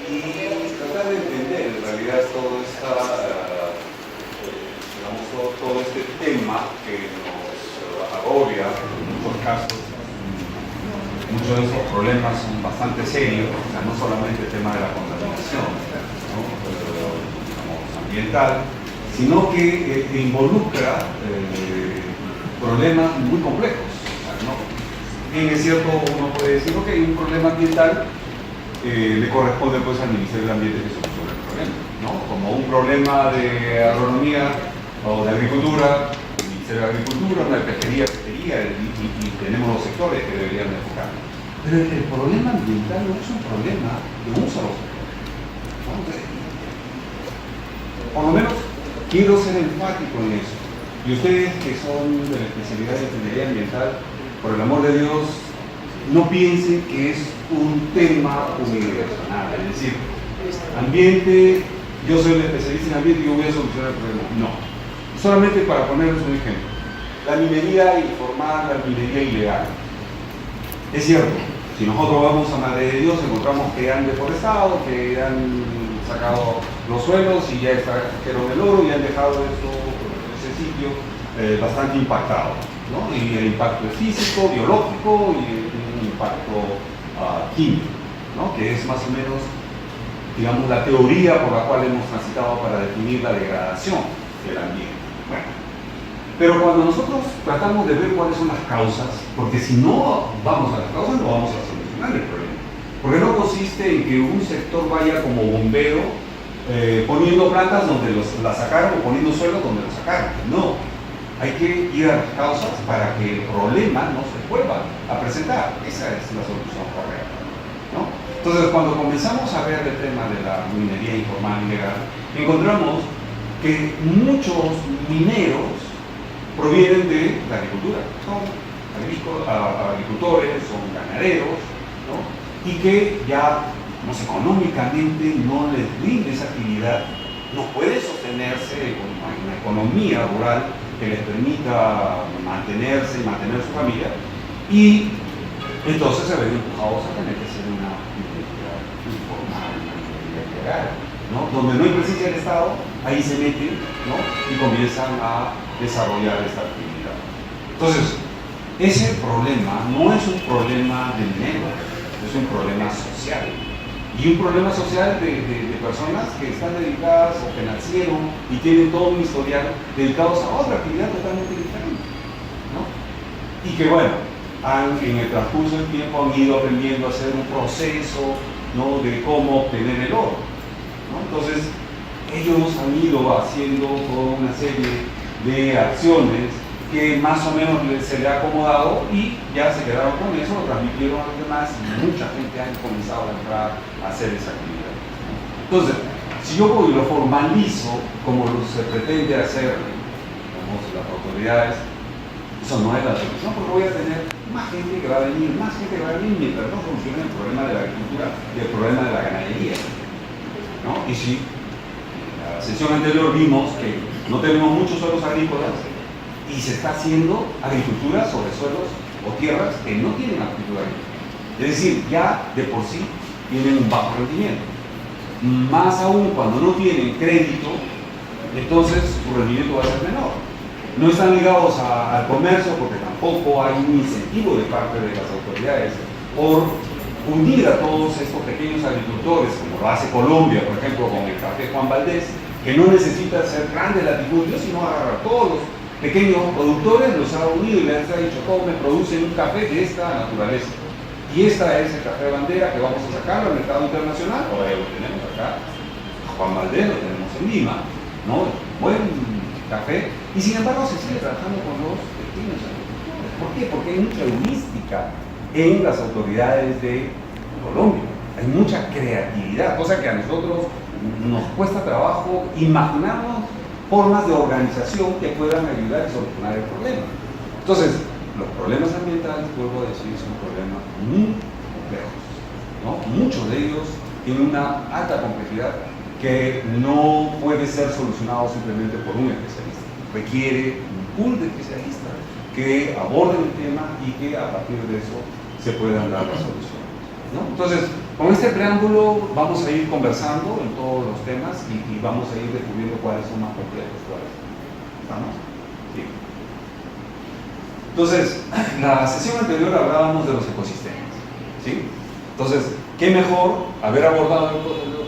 y tratar de entender en realidad todo este tema que nos agobia en muchos casos. Muchos de esos problemas son bastante serios, o sea, no solamente el tema de la contaminación, ¿no? Digamos, ambiental, sino que involucra problemas muy complejos. O sea, ¿no? Bien, es cierto, uno puede decir, ok, un problema ambiental le corresponde pues al Ministerio del Ambiente que solucione el problema, ¿no? Como un problema de agronomía o de agricultura, el Ministerio de Agricultura, una de pesquería, y tenemos los sectores que deberían enfocar. Pero el problema ambiental no es un problema de un solo sector. Por lo menos quiero ser enfático en eso. Y ustedes que son de la especialidad de ingeniería ambiental, por el amor de Dios, no piensen que es un tema unidireccional. Es decir, ambiente, yo soy el especialista en ambiente y yo voy a solucionar el problema. No. Solamente para ponerles un ejemplo. La minería informal, la minería ilegal. Es cierto, si nosotros vamos a Madre de Dios encontramos que han deforestado, que han sacado los suelos y ya extrajeron el oro y han dejado ese sitio bastante impactado, ¿no? Y el impacto es físico, biológico y un impacto químico, ¿no? Que es más o menos, digamos, la teoría por la cual hemos transitado para definir la degradación del ambiente. Bueno, pero cuando nosotros tratamos de ver cuáles son las causas, porque si no vamos a las causas no vamos a solucionar el problema. Porque no consiste en que un sector vaya como bombero poniendo plantas donde las sacaron o poniendo suelos donde los sacaron. No, hay que ir a las causas para que el problema no se vuelva a presentar. Esa es la solución correcta, ¿no? Entonces, cuando comenzamos a ver el tema de la minería informal y legal, encontramos que muchos mineros provienen de la agricultura, son agricultores, son ganaderos, ¿no? Y que ya económicamente no les rinde esa actividad, no puede sostenerse con una economía rural que les permita mantenerse y mantener su familia, y entonces se ven empujados a tener que ser una minería informal, una minería legal, ¿no? Donde no hay presencia del Estado, ahí se meten, ¿no? Y comienzan a desarrollar esta actividad. Entonces, ese problema no es un problema de dinero, es un problema social. Y un problema social de personas que están dedicadas o que nacieron y tienen todo un historial dedicados a otra actividad totalmente diferente, ¿no? Y que, bueno, en el transcurso del tiempo han ido aprendiendo a hacer un proceso, ¿no? De cómo obtener el oro, ¿no? Entonces, ellos han ido haciendo toda una serie de acciones que más o menos se le ha acomodado y ya se quedaron con eso, lo transmitieron a los demás y mucha gente ha comenzado a entrar a hacer esa actividad. Entonces, si yo voy y lo formalizo como se pretende hacer, digamos, las autoridades, eso no es la solución, porque voy a tener más gente que va a venir, mientras no solucione el problema de la agricultura y el problema de la ganadería, ¿no? Y si en la sesión anterior vimos que no tenemos muchos suelos agrícolas y se está haciendo agricultura sobre suelos o tierras que no tienen agricultura agrícola. Es decir, ya de por sí tienen un bajo rendimiento. Más aún cuando no tienen crédito, entonces su rendimiento va a ser menor. No están ligados al comercio porque tampoco hay un incentivo de parte de las autoridades por unir a todos estos pequeños agricultores, como lo hace Colombia, por ejemplo, con el café Juan Valdez, que no necesita ser grande latifundio, sino agarrar a todos los pequeños productores, los ha unido y les ha dicho, todos me producen un café de esta naturaleza. Y esta es el café bandera que vamos a sacarlo al mercado internacional. Ahora lo tenemos acá, Juan Valdez lo tenemos en Lima, ¿no? Buen café. Y sin embargo se sigue trabajando con los pequeños agricultores. ¿Por qué? Porque hay mucha heurística en las autoridades de Colombia. Hay mucha creatividad, cosa que a nosotros nos cuesta trabajo imaginarnos formas de organización que puedan ayudar a solucionar el problema. Entonces, los problemas ambientales, vuelvo a decir, son problemas muy complejos, ¿no? Muchos de ellos tienen una alta complejidad que no puede ser solucionado simplemente por un especialista. Requiere un pool de especialistas que aborden el tema y que a partir de eso se puedan dar las soluciones, ¿no? Entonces, Con este preámbulo vamos a ir conversando en todos los temas y vamos a ir descubriendo cuáles son más complejos, cuáles. ¿Estamos? Sí. Entonces, la sesión anterior hablábamos de los ecosistemas, ¿sí? Entonces, ¿qué mejor haber abordado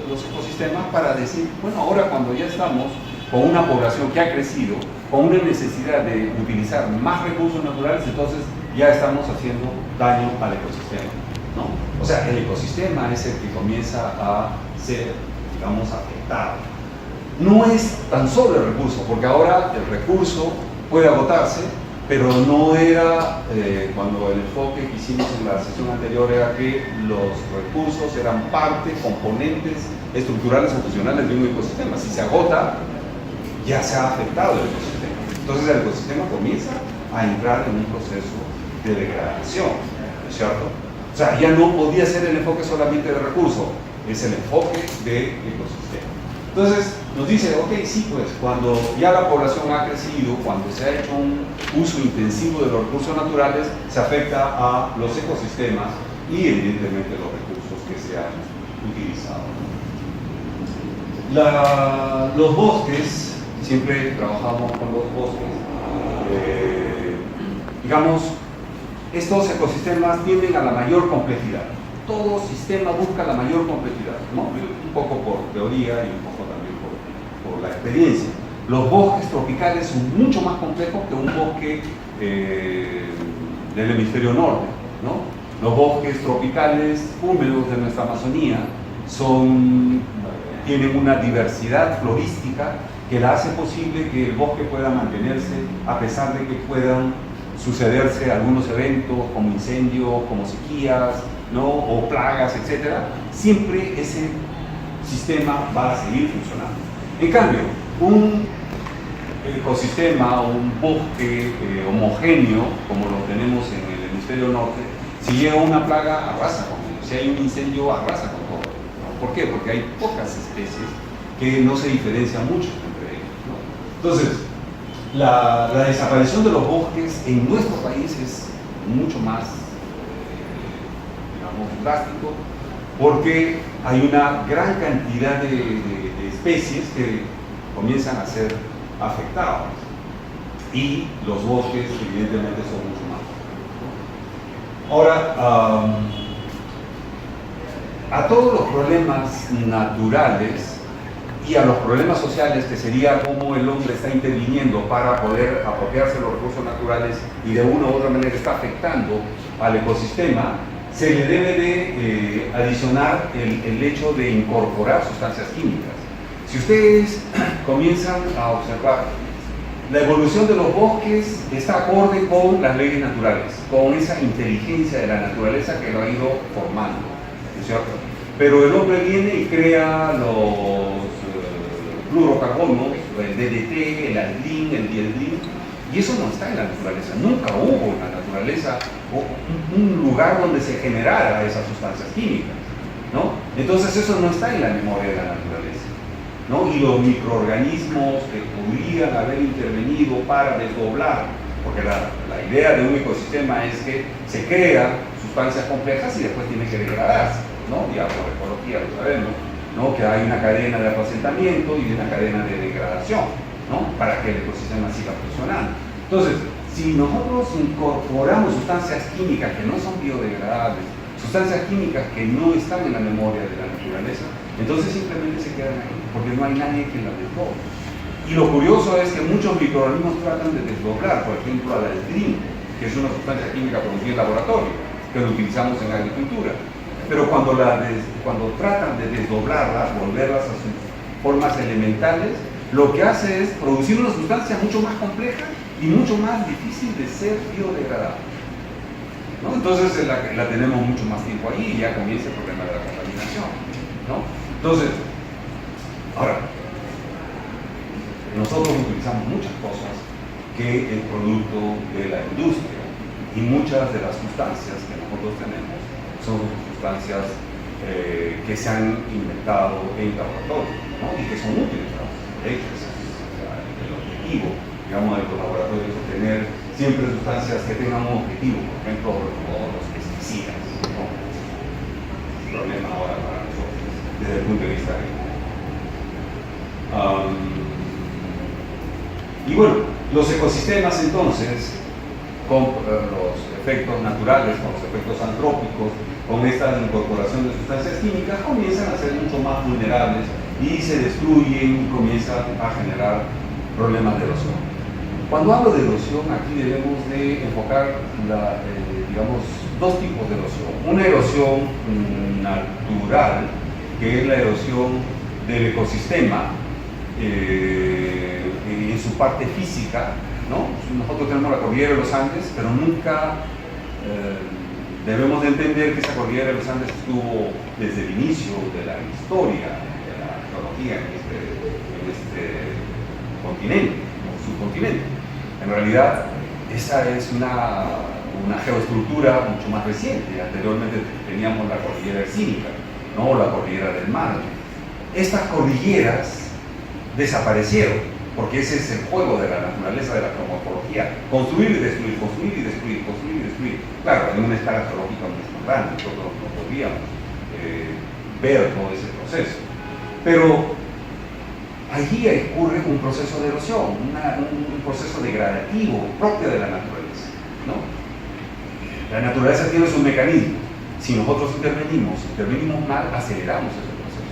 los ecosistemas para decir, bueno, ahora cuando ya estamos con una población que ha crecido, con una necesidad de utilizar más recursos naturales, entonces ya estamos haciendo daño al ecosistema, ¿no? O sea, el ecosistema es el que comienza a ser, digamos, afectado. No es tan solo el recurso, porque ahora el recurso puede agotarse, pero no era, cuando el enfoque que hicimos en la sesión anterior era que los recursos eran parte, componentes estructurales o funcionales de un ecosistema. Si se agota, ya se ha afectado el ecosistema. Entonces el ecosistema comienza a entrar en un proceso de degradación, ¿no es cierto? O sea, ya no podía ser el enfoque solamente de recurso, es el enfoque de ecosistema. Entonces nos dice, ok, sí, pues cuando ya la población ha crecido, cuando se ha hecho un uso intensivo de los recursos naturales, se afecta a los ecosistemas y evidentemente los recursos que se han utilizado. Los bosques, siempre trabajamos con los bosques, digamos, estos ecosistemas tienden a la mayor complejidad. Todo sistema busca la mayor complejidad, ¿no? Un poco por teoría y un poco también por la experiencia. Los bosques tropicales son mucho más complejos que un bosque del hemisferio norte, ¿no? Los bosques tropicales húmedos de nuestra Amazonía tienen una diversidad florística que la hace posible que el bosque pueda mantenerse a pesar de que puedan sucederse algunos eventos como incendios, como sequías, ¿no? O plagas, etc. Siempre ese sistema va a seguir funcionando. En cambio, un ecosistema o un bosque homogéneo, como lo tenemos en el hemisferio norte, si llega una plaga, arrasa con ello. Si hay un incendio, arrasa con todo, ¿no? ¿Por qué? Porque hay pocas especies que no se diferencian mucho entre ellos, ¿no? Entonces, la desaparición de los bosques en nuestro país es mucho más, digamos, drástico, porque hay una gran cantidad de especies que comienzan a ser afectadas y los bosques evidentemente son mucho más. Ahora, a todos los problemas naturales y a los problemas sociales, que sería cómo el hombre está interviniendo para poder apropiarse de los recursos naturales y de una u otra manera está afectando al ecosistema, se le debe de adicionar el hecho de incorporar sustancias químicas. Si ustedes comienzan a observar, la evolución de los bosques está acorde con las leyes naturales, con esa inteligencia de la naturaleza que lo ha ido formando, ¿no es cierto? Pero el hombre viene y crea los fluorocarbonos, el DDT, el aldrin, el dieldrin, y eso no está en la naturaleza. Nunca hubo en la naturaleza un lugar donde se generara esas sustancias químicas, ¿no? Entonces eso no está en la memoria de la naturaleza, ¿no? Y los microorganismos que podrían haber intervenido para desdoblar, porque la idea de un ecosistema es que se crean sustancias complejas y después tienen que degradarse, ¿no? Ya por ecología lo sabemos, ¿no? Que hay una cadena de apacentamiento y una cadena de degradación, ¿no? Para que el ecosistema siga funcionando. Entonces, si nosotros incorporamos sustancias químicas que no son biodegradables, sustancias químicas que no están en la memoria de la naturaleza, entonces simplemente se quedan ahí, porque no hay nadie que las desdoble. Y lo curioso es que muchos microorganismos tratan de desdoblar, por ejemplo, al aldrin, que es una sustancia química producida en laboratorio, que lo utilizamos en la agricultura. Pero cuando tratan de desdoblarlas, volverlas a sus formas elementales, lo que hace es producir una sustancia mucho más compleja y mucho más difícil de ser biodegradable, ¿no? Entonces la tenemos mucho más tiempo ahí y ya comienza el problema de la contaminación, ¿no? Entonces, ahora, nosotros utilizamos muchas cosas que el producto de la industria y muchas de las sustancias que nosotros tenemos son sustancias que se han inventado en laboratorio, ¿no? Y que son útiles, ¿no? De hecho, el objetivo, digamos, de los laboratorios es obtener siempre sustancias que tengan un objetivo, por ejemplo, los pesticidas, ¿no? El problema ahora desde el punto de vista y bueno, los ecosistemas entonces, con los efectos naturales, con los efectos antrópicos, con esta incorporación de sustancias químicas, comienzan a ser mucho más vulnerables y se destruyen y comienzan a generar problemas de erosión. Cuando hablo de erosión, aquí debemos de enfocar digamos, dos tipos de erosión. Una erosión natural, que es la erosión del ecosistema en su parte física, ¿no? Nosotros tenemos la cordillera de los Andes, pero nunca debemos de entender que esa cordillera de los Andes estuvo desde el inicio de la historia de la geología en este continente, o subcontinente. En realidad, esa es una geoestructura mucho más reciente. Anteriormente teníamos la cordillera ercínica, ¿no? La cordillera del mar. Estas cordilleras desaparecieron, porque ese es el juego de la naturaleza de la geomorfología: construir y destruir, construir y destruir, construir y destruir. Claro, en una escala geológica mucho más grande, nosotros no podríamos ver todo ese proceso. Pero allí ocurre un proceso de erosión, un proceso degradativo propio de la naturaleza, ¿no? La naturaleza tiene su mecanismo. Si nosotros intervenimos mal, aceleramos ese proceso,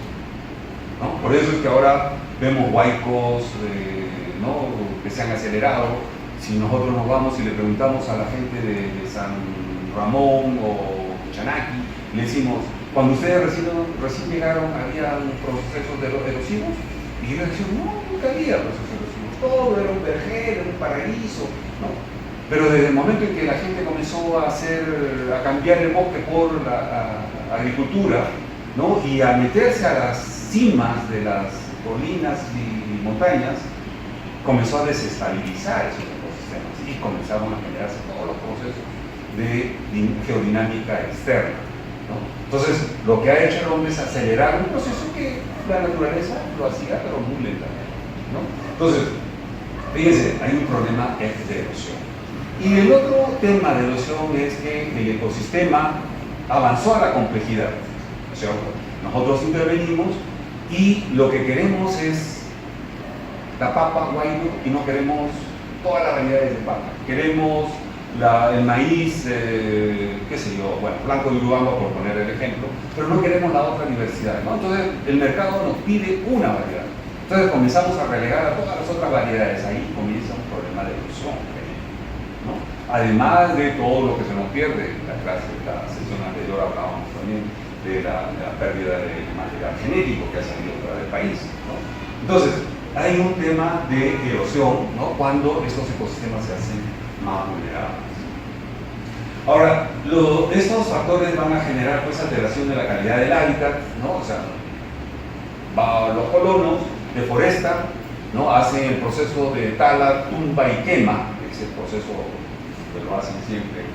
¿no? Por eso es que ahora vemos huaicos, ¿no?, que se han acelerado. Si nosotros nos vamos y le preguntamos a la gente de San Ramón o Chanaqui, le decimos: cuando ustedes recién llegaron, ¿había procesos erosivos? Y ellos decían: no, nunca había procesos erosivos, todo era un vergel, un paraíso, ¿no? Pero desde el momento en que la gente comenzó a cambiar el bosque por la agricultura, ¿no?, y a meterse a las cimas de las colinas y montañas, comenzó a desestabilizar esos ecosistemas y comenzaron a generarse todos los procesos de geodinámica externa, ¿no? Entonces, lo que ha hecho el hombre es acelerar un proceso que la naturaleza lo hacía, pero muy lentamente, ¿no? Entonces, fíjense, hay un problema de erosión. Y el otro tema de erosión es que el ecosistema avanzó a la complejidad. O sea, nosotros intervenimos y lo que queremos es la papa guayno y no queremos todas las variedades de papa. Queremos el maíz, qué sé yo, bueno, blanco de Urubamba, por poner el ejemplo, pero no queremos la otra diversidad, ¿no? Entonces el mercado nos pide una variedad. Entonces comenzamos a relegar a todas las otras variedades. Ahí comienza un problema de erosión, ¿no? Además de todo lo que se nos pierde. La sesión anterior hablábamos también de la pérdida de material genético que ha salido fuera del país, ¿no? Entonces, hay un tema de erosión, ¿no?, cuando estos ecosistemas se hacen más vulnerables. Ahora, estos factores van a generar pues alteración de la calidad del hábitat, ¿no? O sea, los colonos deforestan, ¿no?, hacen el proceso de tala, tumba y quema, ese proceso que lo hacen siempre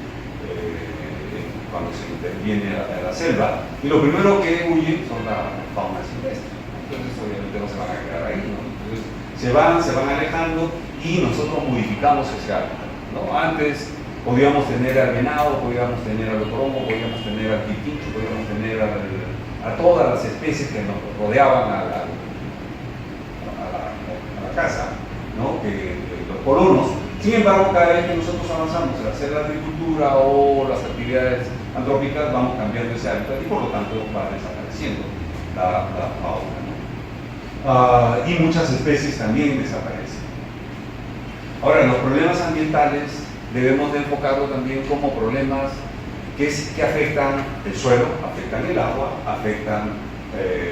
cuando se interviene a la selva, y lo primero que huyen son la fauna silvestre. Entonces obviamente no se van a quedar ahí, ¿no? Entonces se van alejando y nosotros modificamos ese hábitat, ¿no? Antes podíamos tener al venado, podíamos tener al otoromo, podíamos tener al pitincho, podíamos tener a todas las especies que nos rodeaban a la casa, ¿no?, los colonos. Sin embargo, cada vez que nosotros avanzamos en hacer la agricultura o las actividades antrópicas, vamos cambiando ese hábitat y por lo tanto va desapareciendo la fauna, ¿no? Y muchas especies también desaparecen. Ahora, los problemas ambientales debemos de enfocarlo también como problemas que afectan el suelo, afectan el agua, afectan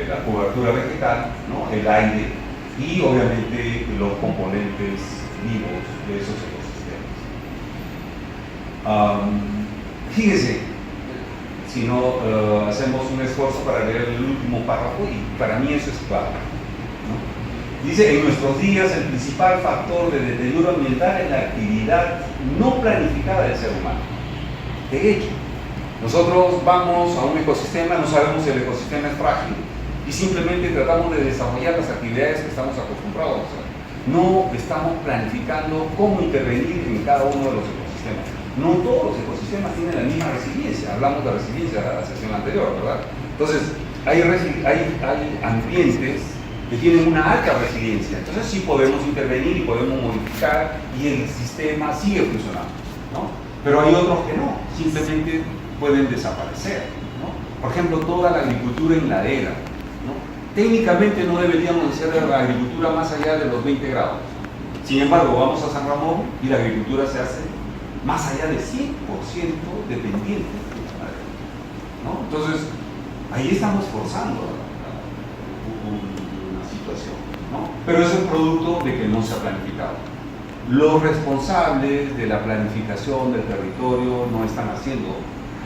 la cobertura vegetal, ¿no?, el aire y obviamente los componentes vivos de esos ecosistemas. Fíjese, si no hacemos un esfuerzo para leer el último párrafo, y para mí eso es clave, ¿no? Dice: en nuestros días el principal factor de deterioro ambiental es la actividad no planificada del ser humano. De hecho, nosotros vamos a un ecosistema, no sabemos si el ecosistema es frágil y simplemente tratamos de desarrollar las actividades que estamos acostumbrados a hacer. No estamos planificando cómo intervenir en cada uno de los ecosistemas. No todos los ecosistemas tienen la misma resiliencia. Hablamos de resiliencia en la sesión anterior, ¿verdad? Entonces, hay ambientes que tienen una alta resiliencia, entonces sí podemos intervenir y podemos modificar y el sistema sigue funcionando, ¿no? Pero hay otros que no, simplemente pueden desaparecer, ¿no? Por ejemplo, toda la agricultura enladera, ¿no? Técnicamente no deberíamos hacer la agricultura más allá de los 20 grados. Sin embargo, vamos a San Ramón y la agricultura se hace más allá de 100% dependiente de la madera, ¿no? Entonces, ahí estamos forzando una situación, ¿no? Pero es el producto de que no se ha planificado. Los responsables de la planificación del territorio no están haciendo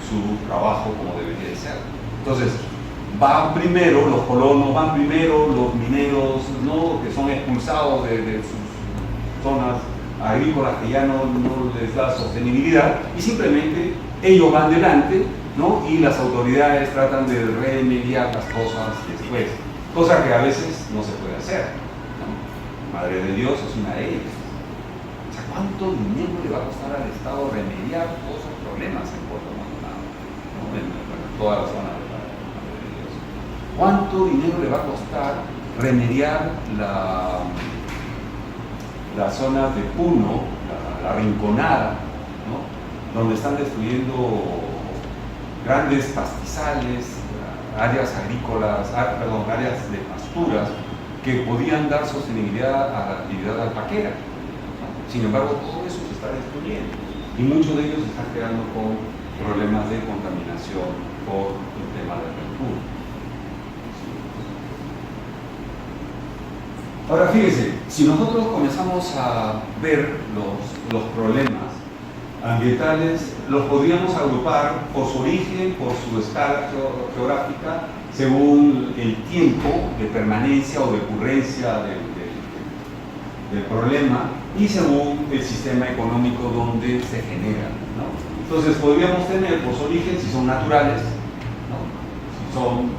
su trabajo como debería de ser. Entonces, van primero, los colonos van primero, los mineros, ¿no?, que son expulsados de sus zonas agrícolas que ya no les da sostenibilidad, y simplemente ellos van delante, ¿no?, y las autoridades tratan de remediar las cosas después, cosa que a veces no se puede hacer, ¿no? Madre de Dios es una de ellas. O sea, ¿cuánto dinero le va a costar al Estado remediar todos esos problemas en Puerto Maldonado, ¿no?, en toda la zona de Madre de Dios? ¿Cuánto dinero le va a costar remediar la zona de Puno, la Rinconada, ¿no?, donde están destruyendo grandes pastizales, áreas agrícolas, áreas de pasturas que podían dar sostenibilidad a la actividad alpaquera, ¿no? Sin embargo, todo eso se está destruyendo y muchos de ellos están quedando con problemas de contaminación por el tema del mercurio. Ahora fíjese, si nosotros comenzamos a ver los problemas ambientales, los podríamos agrupar por su origen, por su escala geográfica, según el tiempo de permanencia o de ocurrencia del problema y según el sistema económico donde se genera, ¿no? Entonces podríamos tener por su origen si son naturales, ¿no?, si son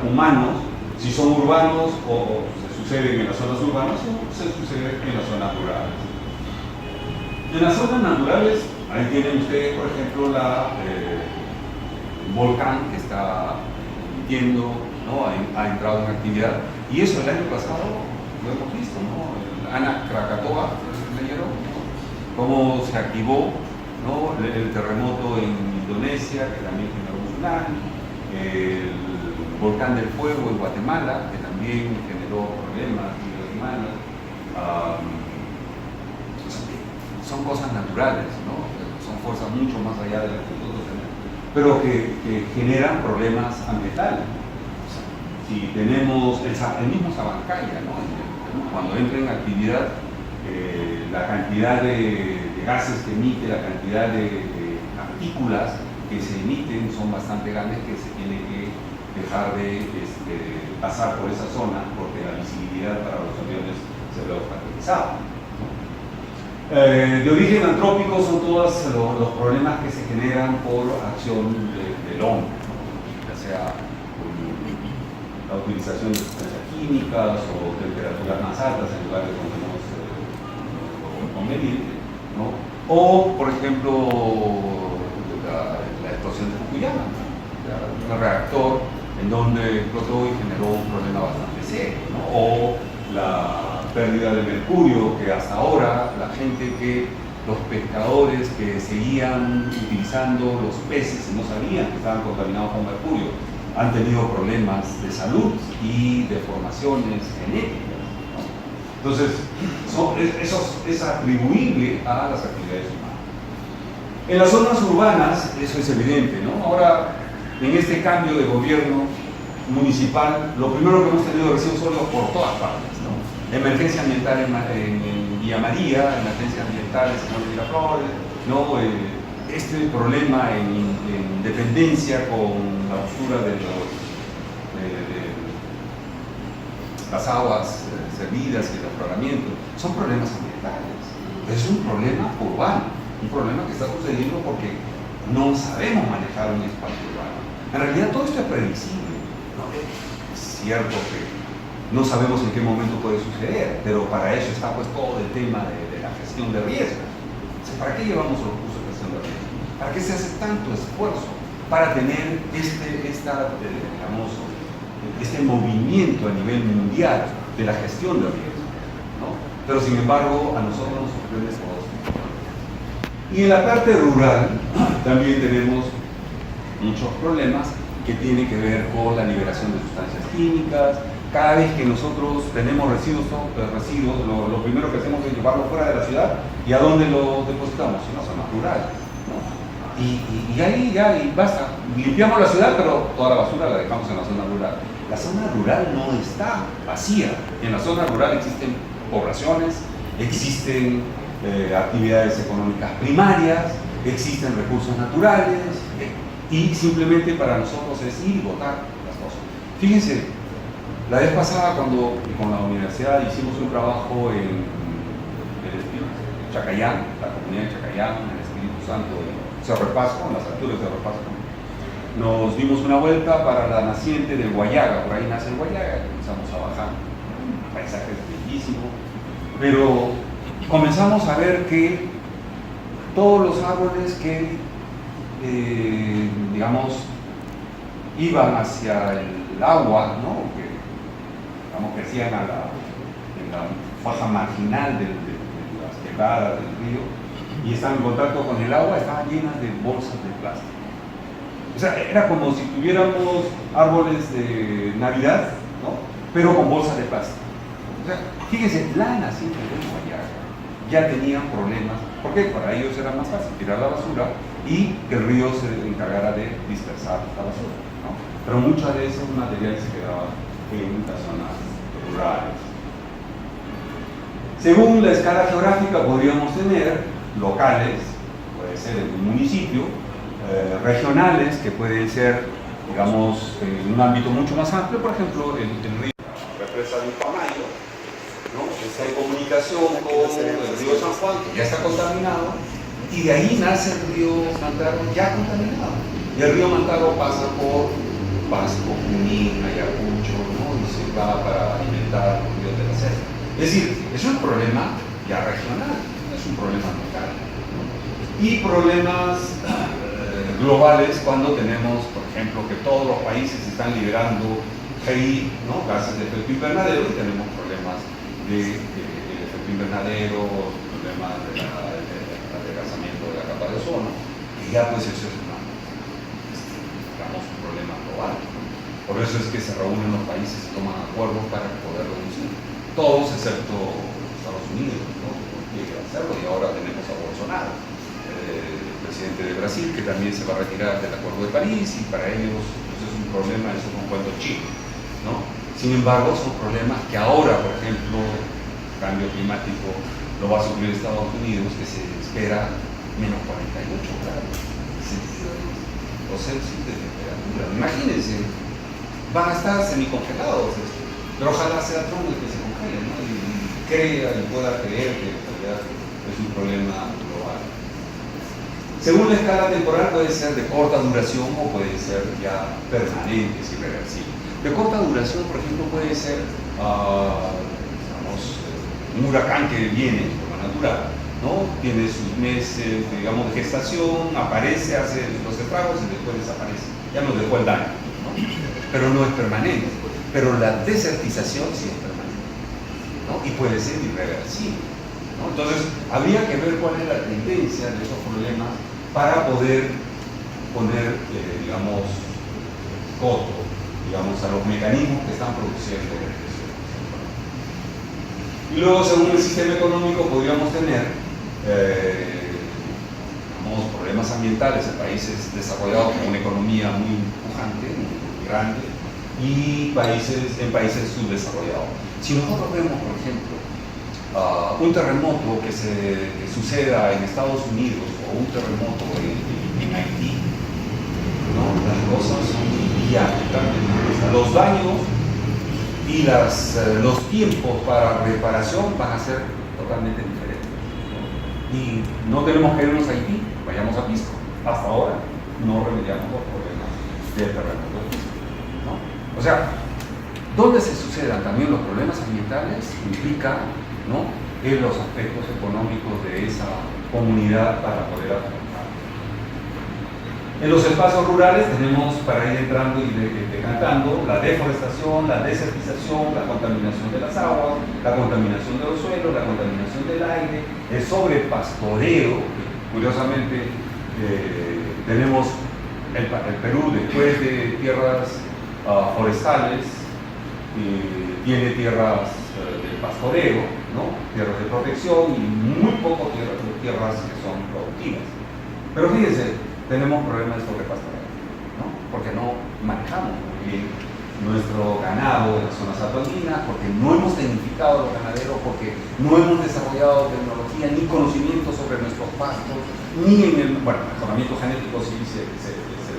humanos, si son urbanos o suceden en las zonas urbanas o se sucede en las zonas rurales. En las zonas naturales, ahí tienen ustedes, por ejemplo, el volcán que está emitiendo, ¿no?, ha entrado en actividad, y eso el año pasado lo hemos visto, ¿no?, el Anak Krakatoa, ¿leyeron?, ¿no?, cómo se activó, ¿no?, el terremoto en Indonesia, que también generó un tsunami, el volcán del fuego en Guatemala, que también generó problemas en Guatemala. Son cosas naturales, ¿no?, son fuerzas mucho más allá de las que nosotros tenemos, pero que generan problemas ambientales. O sea, si tenemos el mismo Sabancaya, ¿no?, cuando entra en actividad, la cantidad de gases que emite, la cantidad de partículas que se emiten son bastante grandes, que se tiene que dejar de pasar por esa zona porque la visibilidad para los aviones se ve obstaculizada. De origen antrópico son todos los problemas que se generan por acción del hombre, ¿no?, ya sea la utilización de sustancias químicas o temperaturas más altas en lugares donde no es conveniente, ¿no?, o por ejemplo la explosión de Fukuyama, ¿no?, un reactor en donde explotó y generó un problema bastante serio, ¿no?, o la pérdida de mercurio, que hasta ahora los pescadores que seguían utilizando los peces y no sabían que estaban contaminados con mercurio, han tenido problemas de salud y deformaciones genéticas, ¿no? Entonces, eso es atribuible a las actividades humanas. En las zonas urbanas, eso es evidente, ¿no? Ahora, en este cambio de gobierno municipal, lo primero que hemos tenido recién sólidos por todas partes, ¿no? Emergencia ambiental en Villa María, emergencia ambiental en Señor Miraflores, ¿no?, este problema en dependencia con la postura de las aguas servidas y el afloramiento, son problemas ambientales. Es un problema urbano, un problema que está sucediendo porque no sabemos manejar un espacio urbano. En realidad todo esto es previsible, ¿no? Es cierto que no sabemos en qué momento puede suceder, pero para eso está pues todo el tema de la gestión de riesgos. O sea, ¿para qué llevamos los cursos de gestión de riesgos? ¿Para qué se hace tanto esfuerzo para tener digamos, este movimiento a nivel mundial de la gestión de riesgo, ¿no? Pero sin embargo a nosotros nos sorprende todo. Y en la parte rural también tenemos muchos problemas que tienen que ver con la liberación de sustancias químicas. Cada vez que nosotros tenemos residuos, lo primero que hacemos es llevarlo fuera de la ciudad. ¿Y a dónde lo depositamos? En la zona rural, ¿no? Y ahí ya y basta. Limpiamos la ciudad, pero toda la basura la dejamos en la zona rural. La zona rural no está vacía. En la zona rural existen poblaciones, existen actividades económicas primarias, existen recursos naturales, y simplemente para nosotros es ir y botar las cosas. Fíjense, la vez pasada cuando con la universidad hicimos un trabajo en Chacayán, la comunidad de Chacayán, en el Espíritu Santo, en Cerro de Pasco, en las alturas de Cerro de Pasco, nos dimos una vuelta para la naciente del Guayaga, por ahí nace el Guayaga, comenzamos a bajar, un paisaje bellísimo, pero comenzamos a ver que todos los árboles que digamos iban hacia el agua, ¿no? Que digamos crecían en la faja marginal de las quebradas del río y estaban en contacto con el agua, estaban llenas de bolsas de plástico. O sea, era como si tuviéramos árboles de Navidad, ¿no? Pero con bolsas de plástico. O sea, fíjense, la naciente del Guayaga ya tenían problemas, porque para ellos era más fácil tirar la basura y que el río se encargara de dispersar la basura, ¿no? Pero muchos de esos materiales se quedaban en las zonas rurales. Según la escala geográfica podríamos tener locales, puede ser en un municipio, regionales que pueden ser, digamos, en un ámbito mucho más amplio, por ejemplo, el río, la represa de Pamayo, ¿no? Que está en comunicación con el río San Juan, que ya está contaminado, y de ahí nace el río Mantaro ya contaminado. Y el río Mantaro pasa por Pasco, Junín, Ayacucho, ¿no? Y se va para alimentar el río de la Selva. Es decir, es un problema ya regional, es un problema local, ¿no? Y problemas globales cuando tenemos, por ejemplo, que todos los países están liberando GI, ¿no? Gases de efecto invernadero, y tenemos problemas de efecto invernadero, problemas de adelgazamiento de la capa de ozono, y ya pues eso es un problema global, ¿no? Por eso es que se reúnen los países y toman acuerdos para poder reducir, todos excepto Estados Unidos, ¿no? Que no quiere hacerlo, y ahora tenemos a Bolsonaro, presidente de Brasil, que también se va a retirar del Acuerdo de París, y para ellos pues, es un problema, eso es un cuento chino, ¿no? Sin embargo, son problemas que ahora, por ejemplo, el cambio climático lo va a sufrir Estados Unidos, que se espera menos 48 grados centígrados o Celsius de temperatura. Imagínense, van a estar semicongelados, pero ojalá sea Trump el que se congele, ¿no? Y crea y pueda creer que en realidad es un problema global. Según la escala temporal puede ser de corta duración o puede ser ya permanente, irreversible. De corta duración, por ejemplo, puede ser un huracán que viene por lo natural, ¿no? Tiene sus meses, digamos, de gestación, aparece, hace los estragos y después desaparece. Ya nos dejó el daño, ¿no? Pero no es permanente. Pero la desertización sí es permanente, ¿no? Y puede ser irreversible, ¿no? Entonces, habría que ver cuál es la tendencia de esos problemas para poder poner, digamos, coto, digamos, a los mecanismos que están produciendo eso. Y luego, según el sistema económico, podríamos tener digamos, problemas ambientales en países desarrollados con una economía muy pujante, muy grande, y en países subdesarrollados. Si nosotros vemos, por ejemplo, un terremoto que suceda en Estados Unidos o un terremoto en Haití, ¿no? Las cosas son diametralmente. Los daños y los tiempos para reparación van a ser totalmente diferentes, ¿no? Y no tenemos que irnos a Haití, vayamos a Pisco. Hasta ahora no remediamos los problemas del terremoto de Pisco, ¿no? O sea, donde se sucedan también los problemas ambientales implica, ¿no?, en los aspectos económicos de esa comunidad para poder afrontar. En los espacios rurales tenemos, para ir entrando y decantando, la deforestación, la desertización, la contaminación de las aguas, la contaminación de los suelos, la contaminación del aire, el sobrepastoreo. Curiosamente, tenemos el Perú, después de tierras forestales, tiene tierras de pastoreo, ¿no? Tierras de protección y muy poco tierras que son productivas. Pero fíjense, tenemos problemas de sobrepastoreo, ¿no? Porque no manejamos muy bien nuestro ganado en las zonas altoandinas, porque no hemos tecnificado a los ganaderos, porque no hemos desarrollado tecnología ni conocimiento sobre nuestros pastos, ni en el, bueno, el mejoramiento genético sí se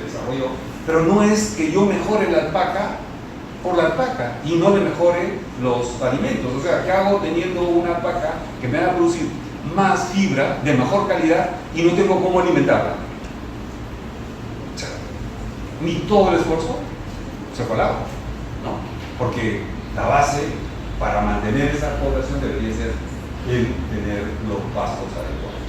desarrolló, pero no es que yo mejore la alpaca por la alpaca y no le mejore los alimentos. O sea, ¿qué hago teniendo una alpaca que me va a producir más fibra de mejor calidad y no tengo cómo alimentarla? O sea, ni todo el esfuerzo se fue al agua, ¿no? Porque la base para mantener esa población debería ser el tener los pastos adecuados.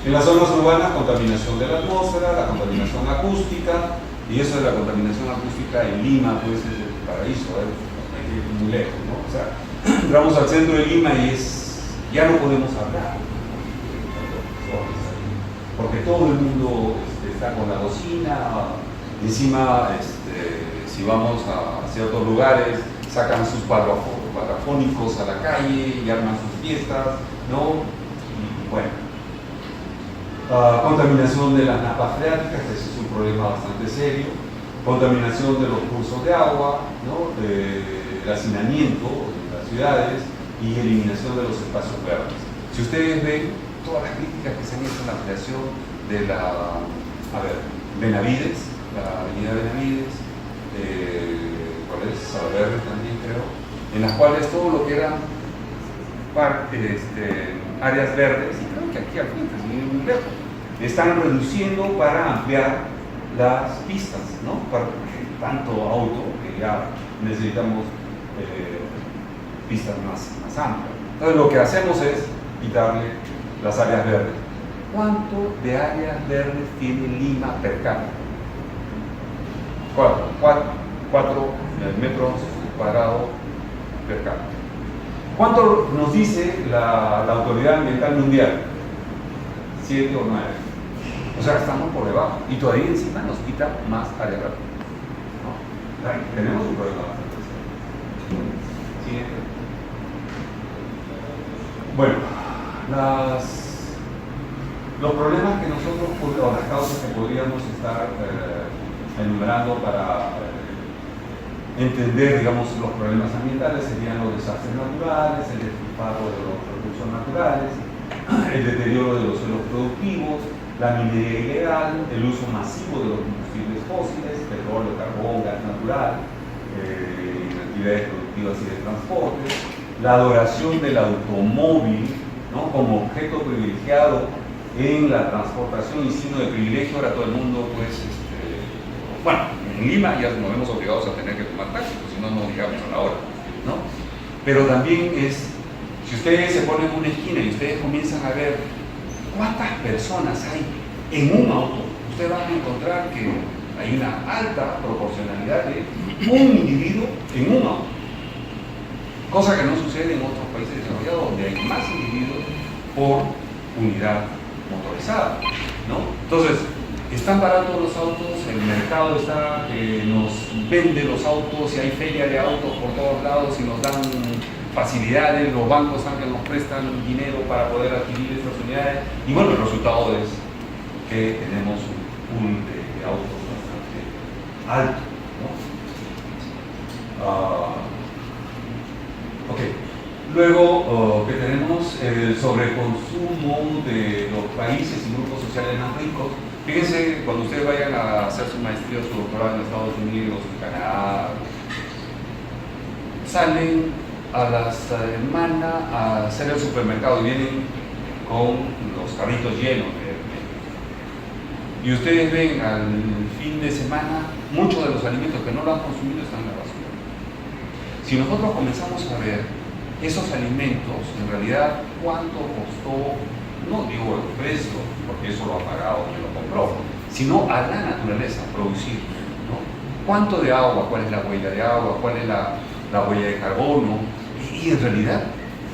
En las zonas urbanas, contaminación de la atmósfera, la contaminación acústica, y eso de la contaminación acústica en Lima, pues es el paraíso, hay que ir muy lejos, ¿no? O sea, entramos al centro de Lima y ya no podemos hablar, porque todo el mundo está con la bocina, encima, si vamos a ciertos lugares, sacan sus patafónicos a la calle y arman sus fiestas, ¿no? Y bueno. Contaminación de las napas freáticas, ese es un problema bastante serio. Contaminación de los cursos de agua, ¿no? El hacinamiento de las ciudades y eliminación de los espacios verdes. Si ustedes ven todas las críticas que se han hecho en la ampliación de Benavides, la avenida Benavides, ¿cuál es? Salverde también creo, en las cuales todo lo que eran áreas verdes, y creo que aquí al frente, sin ir muy lejos, están reduciendo para ampliar las pistas, ¿no? Para tanto auto que ya necesitamos pistas más amplias. Entonces lo que hacemos es quitarle las áreas verdes. ¿Cuánto de áreas verdes tiene Lima per cápita? 4 metros cuadrados per cápita. ¿Cuánto nos dice la Autoridad Ambiental Mundial? 7 o 9. O sea, estamos por debajo. Y todavía encima nos quita más área verde, ¿no? Tenemos un problema bastante serio. Siguiente. Bueno, los problemas que nosotros, o las causas que podríamos estar enumerando para entender, digamos, los problemas ambientales serían los desastres naturales, el despilfarro de los recursos naturales, el deterioro de los suelos productivos, la minería ilegal, el uso masivo de los combustibles fósiles, petróleo, carbón, gas natural, en actividades productivas y de transporte, la adoración del automóvil, ¿no? Como objeto privilegiado en la transportación y signo de privilegio. Ahora todo el mundo, pues, bueno, en Lima ya nos vemos obligados a tener que tomar taxi, porque si no, no llegamos a la hora, ¿no? Pero también si ustedes se ponen en una esquina y ustedes comienzan a ver cuántas personas hay en un auto, ustedes van a encontrar que hay una alta proporcionalidad de un individuo en un auto, cosa que no sucede en otros países desarrollados, donde hay más individuos por unidad motorizada, ¿no? Entonces, están baratos los autos, el mercado está que nos vende los autos y hay feria de autos por todos lados y nos dan facilidades, los bancos están que nos prestan dinero para poder adquirir estas unidades y bueno, el resultado es que tenemos un pool de autos bastante alto, ¿no? Ok. Luego, que tenemos el sobreconsumo de los países y grupos sociales más ricos. Fíjense, cuando ustedes vayan a hacer su maestría o su doctorado en Estados Unidos, en Canadá, salen a la semana a hacer el supermercado y vienen con los carritos llenos y ustedes ven al fin de semana muchos de los alimentos que no lo han consumido están en la basura. Si nosotros comenzamos a ver esos alimentos, en realidad, ¿cuánto costó? No digo el precio, porque eso lo ha pagado quien lo compró, sino a la naturaleza, producir, ¿no? ¿Cuánto de agua? ¿Cuál es la huella de agua? ¿Cuál es la huella de carbono? Y en realidad,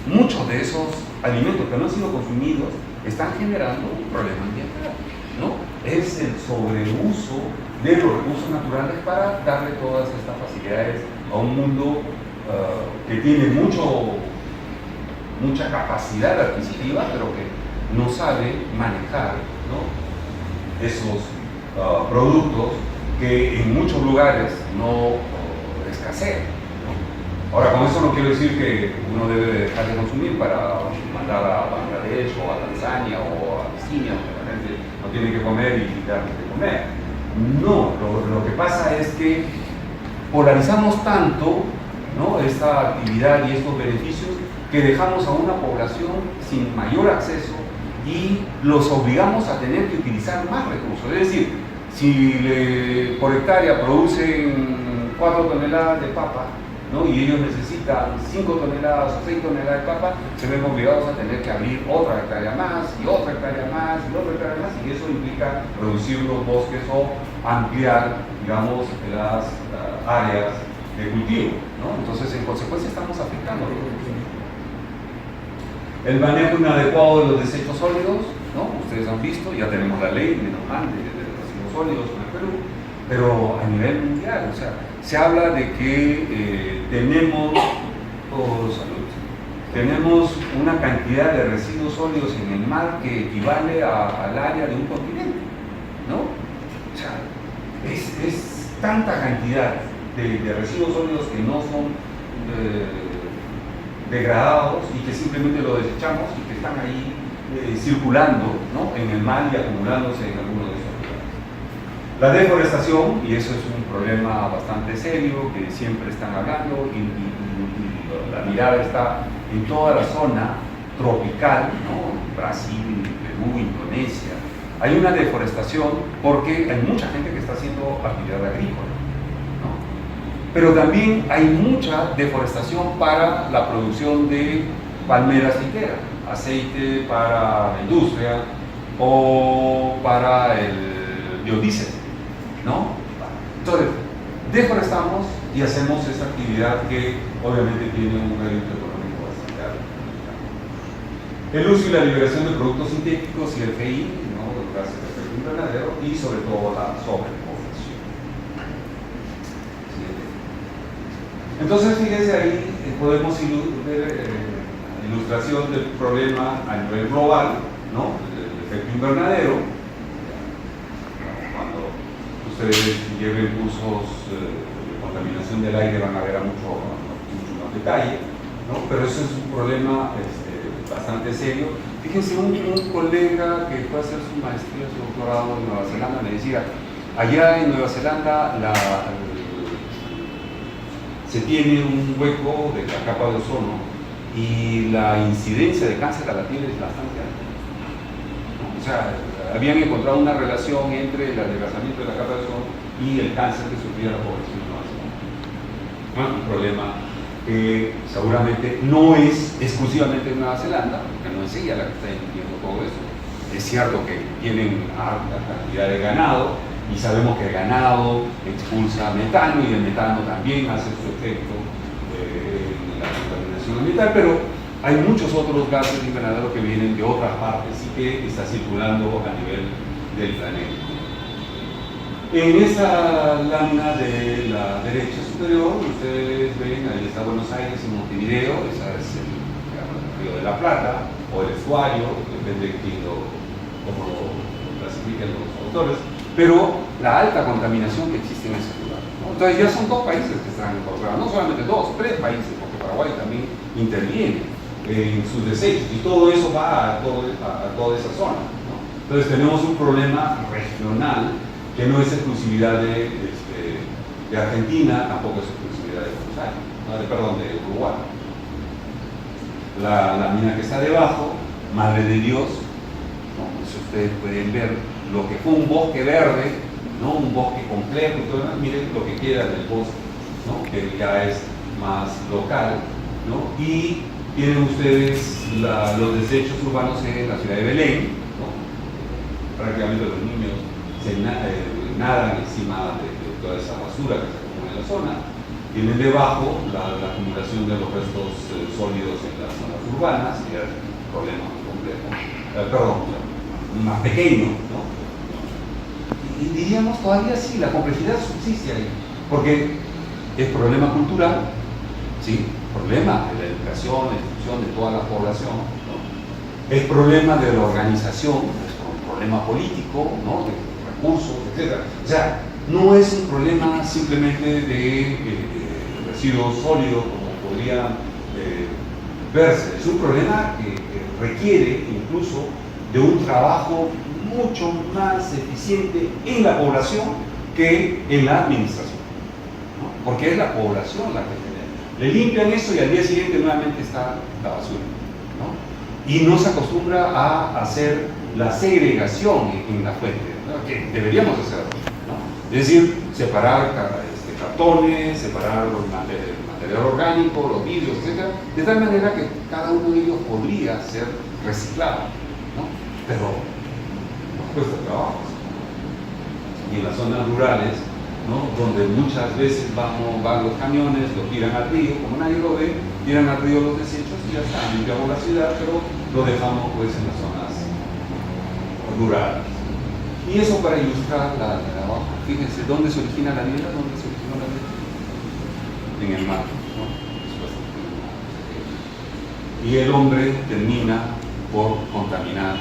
muchos de esos alimentos que no han sido consumidos están generando un problema ambiental, ¿no? Es el sobreuso de los recursos naturales para darle todas estas facilidades a un mundo que tiene mucha capacidad adquisitiva, pero que no sabe manejar, ¿no? Esos productos que en muchos lugares no escasean, ¿no? Ahora, con eso no quiero decir que uno debe dejar de consumir para mandar a Bangladesh o a Tanzania o a Abisinia, donde la gente no tiene que comer y darle de comer. No, lo que pasa es que polarizamos tanto, ¿no?, esta actividad y estos beneficios, que dejamos a una población sin mayor acceso y los obligamos a tener que utilizar más recursos. Es decir, si por hectárea producen 4 toneladas de papa, ¿no?, y ellos necesitan 5 toneladas o 6 toneladas de papa, se ven obligados a tener que abrir otra hectárea más y otra hectárea más y otra hectárea más, y eso implica reducir los bosques o ampliar, digamos, las áreas de cultivo, ¿no? Entonces, en consecuencia, estamos afectando. El manejo inadecuado de los desechos sólidos, ¿no? Ustedes han visto, ya tenemos la ley de residuos sólidos en el Perú, pero a nivel mundial, o sea, se habla de que tenemos una cantidad de residuos sólidos en el mar que equivale al área de un continente, ¿no? O sea, es tanta cantidad de residuos sólidos que no son degradados y que simplemente lo desechamos y que están ahí circulando, ¿no?, en el mar y acumulándose en algunos de esos lugares. La deforestación, y eso es un problema bastante serio que siempre están hablando, y la mirada está en toda la zona tropical, ¿no?, Brasil, Perú, Indonesia. Hay una deforestación porque hay mucha gente que está haciendo actividad agrícola, ¿no? Pero también hay mucha deforestación para la producción de palmeras ligeras, aceite para la industria o para el biodiesel, ¿no? Entonces, deforestamos y hacemos esta actividad que obviamente tiene un rédito económico bastante alto. El uso y la liberación de productos sintéticos y el FI, ¿no?, los gases de efecto invernadero, y sobre todo la sobrepoblación. Entonces, fíjense ahí, podemos ver ilustración del problema a nivel global, ¿no?, el efecto invernadero. Cuando ustedes lleven cursos de contaminación del aire van a ver a mucho más detalle, ¿no? Pero eso es un problema bastante serio. Fíjense, un colega que fue a hacer su maestría, su doctorado en Nueva Zelanda, me decía, allá en Nueva Zelanda se tiene un hueco de la capa de ozono y la incidencia de cáncer a la piel es bastante alta, ¿no? O sea, habían encontrado una relación entre el adelgazamiento de la capa de ozono y el cáncer que sufría la población de Nueva Zelanda. Bueno, un problema que seguramente no es exclusivamente en Nueva Zelanda, porque no es ella la que está emitiendo todo eso. Es cierto que tienen alta cantidad de ganado, y sabemos que el ganado expulsa metano, y el metano también hace su efecto en la contaminación ambiental, pero hay muchos otros gases invernaderos que vienen de otras partes y que está circulando a nivel del planeta. En esa lámina de la derecha superior, ustedes ven, ahí está Buenos Aires y Montevideo, esa es el Río de la Plata, o el estuario, depende de cómo lo clasifiquen los autores, pero la alta contaminación que existe en ese lugar, ¿no? Entonces ya son 2 países que están involucrados, no solamente 2, 3 países, porque Paraguay también interviene en sus desechos, y todo eso va a toda esa zona, ¿no? Entonces tenemos un problema regional que no es exclusividad de Argentina, tampoco es exclusividad de Buenos Aires, ¿no? De Uruguay. La lámina que está debajo, Madre de Dios, ¿no? Pues ustedes pueden ver lo que fue un bosque verde, ¿no?, un bosque complejo, y todo, miren lo que queda del bosque, ¿no?, que ya es más local, ¿no? Y tienen ustedes los desechos urbanos en la ciudad de Belén, ¿no? Prácticamente los niños nadan encima de toda esa basura que se acumula en la zona. Tienen debajo la acumulación de los restos sólidos en las zonas urbanas, y es un problema más complejo, más pequeño, ¿no? Y diríamos todavía sí, la complejidad subsiste ahí, porque es problema cultural, ¿sí? Problema de la educación, la instrucción de toda la población, ¿no? Es problema de la organización, es un problema político, ¿no? De recursos, etc. O sea, no es un problema simplemente de residuos sólidos como podría verse, es un problema que requiere incluso de un trabajo mucho más eficiente en la población que en la administración, ¿no? Porque es la población la que le limpian eso y al día siguiente nuevamente está la basura, ¿no? Y no se acostumbra a hacer la segregación en la fuente, ¿no? Que deberíamos hacerlo, ¿no? Es decir, separar cartones, separar material orgánico, los vidrios, etc., de tal manera que cada uno de ellos podría ser reciclado, ¿no? Pero nos cuesta trabajo. Y en las zonas rurales, ¿no? Donde muchas veces van los camiones, lo tiran al río, como nadie lo ve, tiran al río los desechos y ya está, limpiamos la ciudad, pero lo dejamos pues en las zonas rurales. Y eso para ilustrar la abajo. Fíjense, ¿dónde se origina la niebla? ¿Dónde se originó la niebla? En el mar, ¿no? Y el hombre termina por contaminar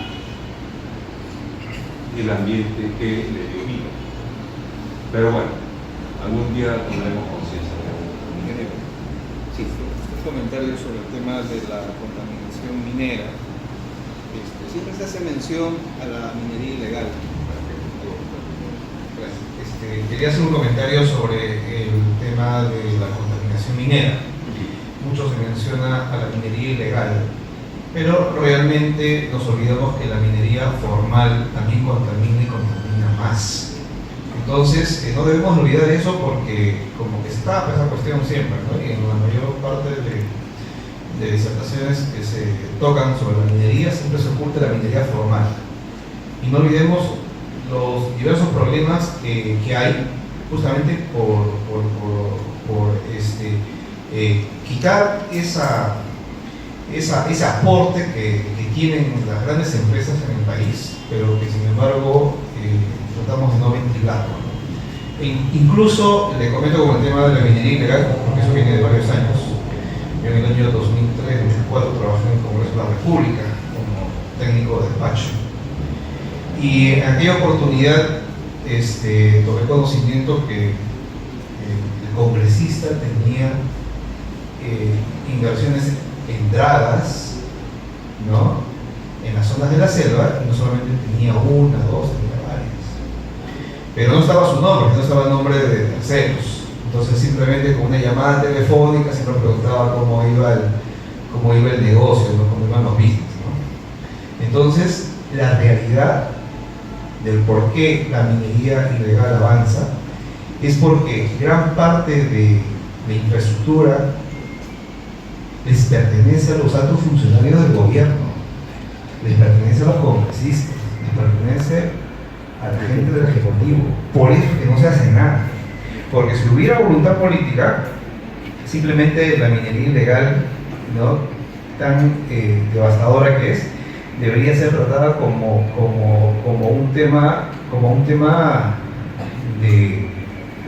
el ambiente que le dio vida. Pero bueno, algún día tendremos conciencia de eso. Ingeniero, sí, un comentario sobre el tema de la contaminación minera. Siempre se hace mención a la minería ilegal. Quería hacer un comentario sobre el tema de la contaminación minera. Mucho se menciona a la minería ilegal, pero realmente nos olvidamos que la minería formal también contamina y contamina más. Entonces, no debemos olvidar eso porque como que está esa cuestión siempre, ¿no? Y en la mayor parte de disertaciones que se tocan sobre la minería siempre se oculta la minería formal. Y no olvidemos los diversos problemas que hay justamente por quitar ese aporte que tienen las grandes empresas en el país, pero que sin embargo tratamos de no ventilarlo, ¿no? Incluso le comento con el tema de la minería ilegal, porque eso viene de varios años. Yo en el año 2003-2004 trabajé en el Congreso de la República como técnico de despacho. Y en aquella oportunidad tomé conocimiento que el congresista tenía inversiones en dragas, ¿no? En las zonas de la selva, y no solamente tenía una, dos, tenía varias. Pero no estaba su nombre, no estaba el nombre de terceros. Entonces simplemente con una llamada telefónica siempre preguntaba cómo iba el negocio, ¿no? Cómo iban los business, ¿no? Entonces la realidad del por qué la minería ilegal avanza es porque gran parte de la infraestructura les pertenece a los altos funcionarios del gobierno, les pertenece a los congresistas, les pertenece a la gente del Ejecutivo. Por eso es que no se hace nada, porque si hubiera voluntad política, simplemente la minería ilegal, ¿no? Tan devastadora que es, debería ser tratada como un tema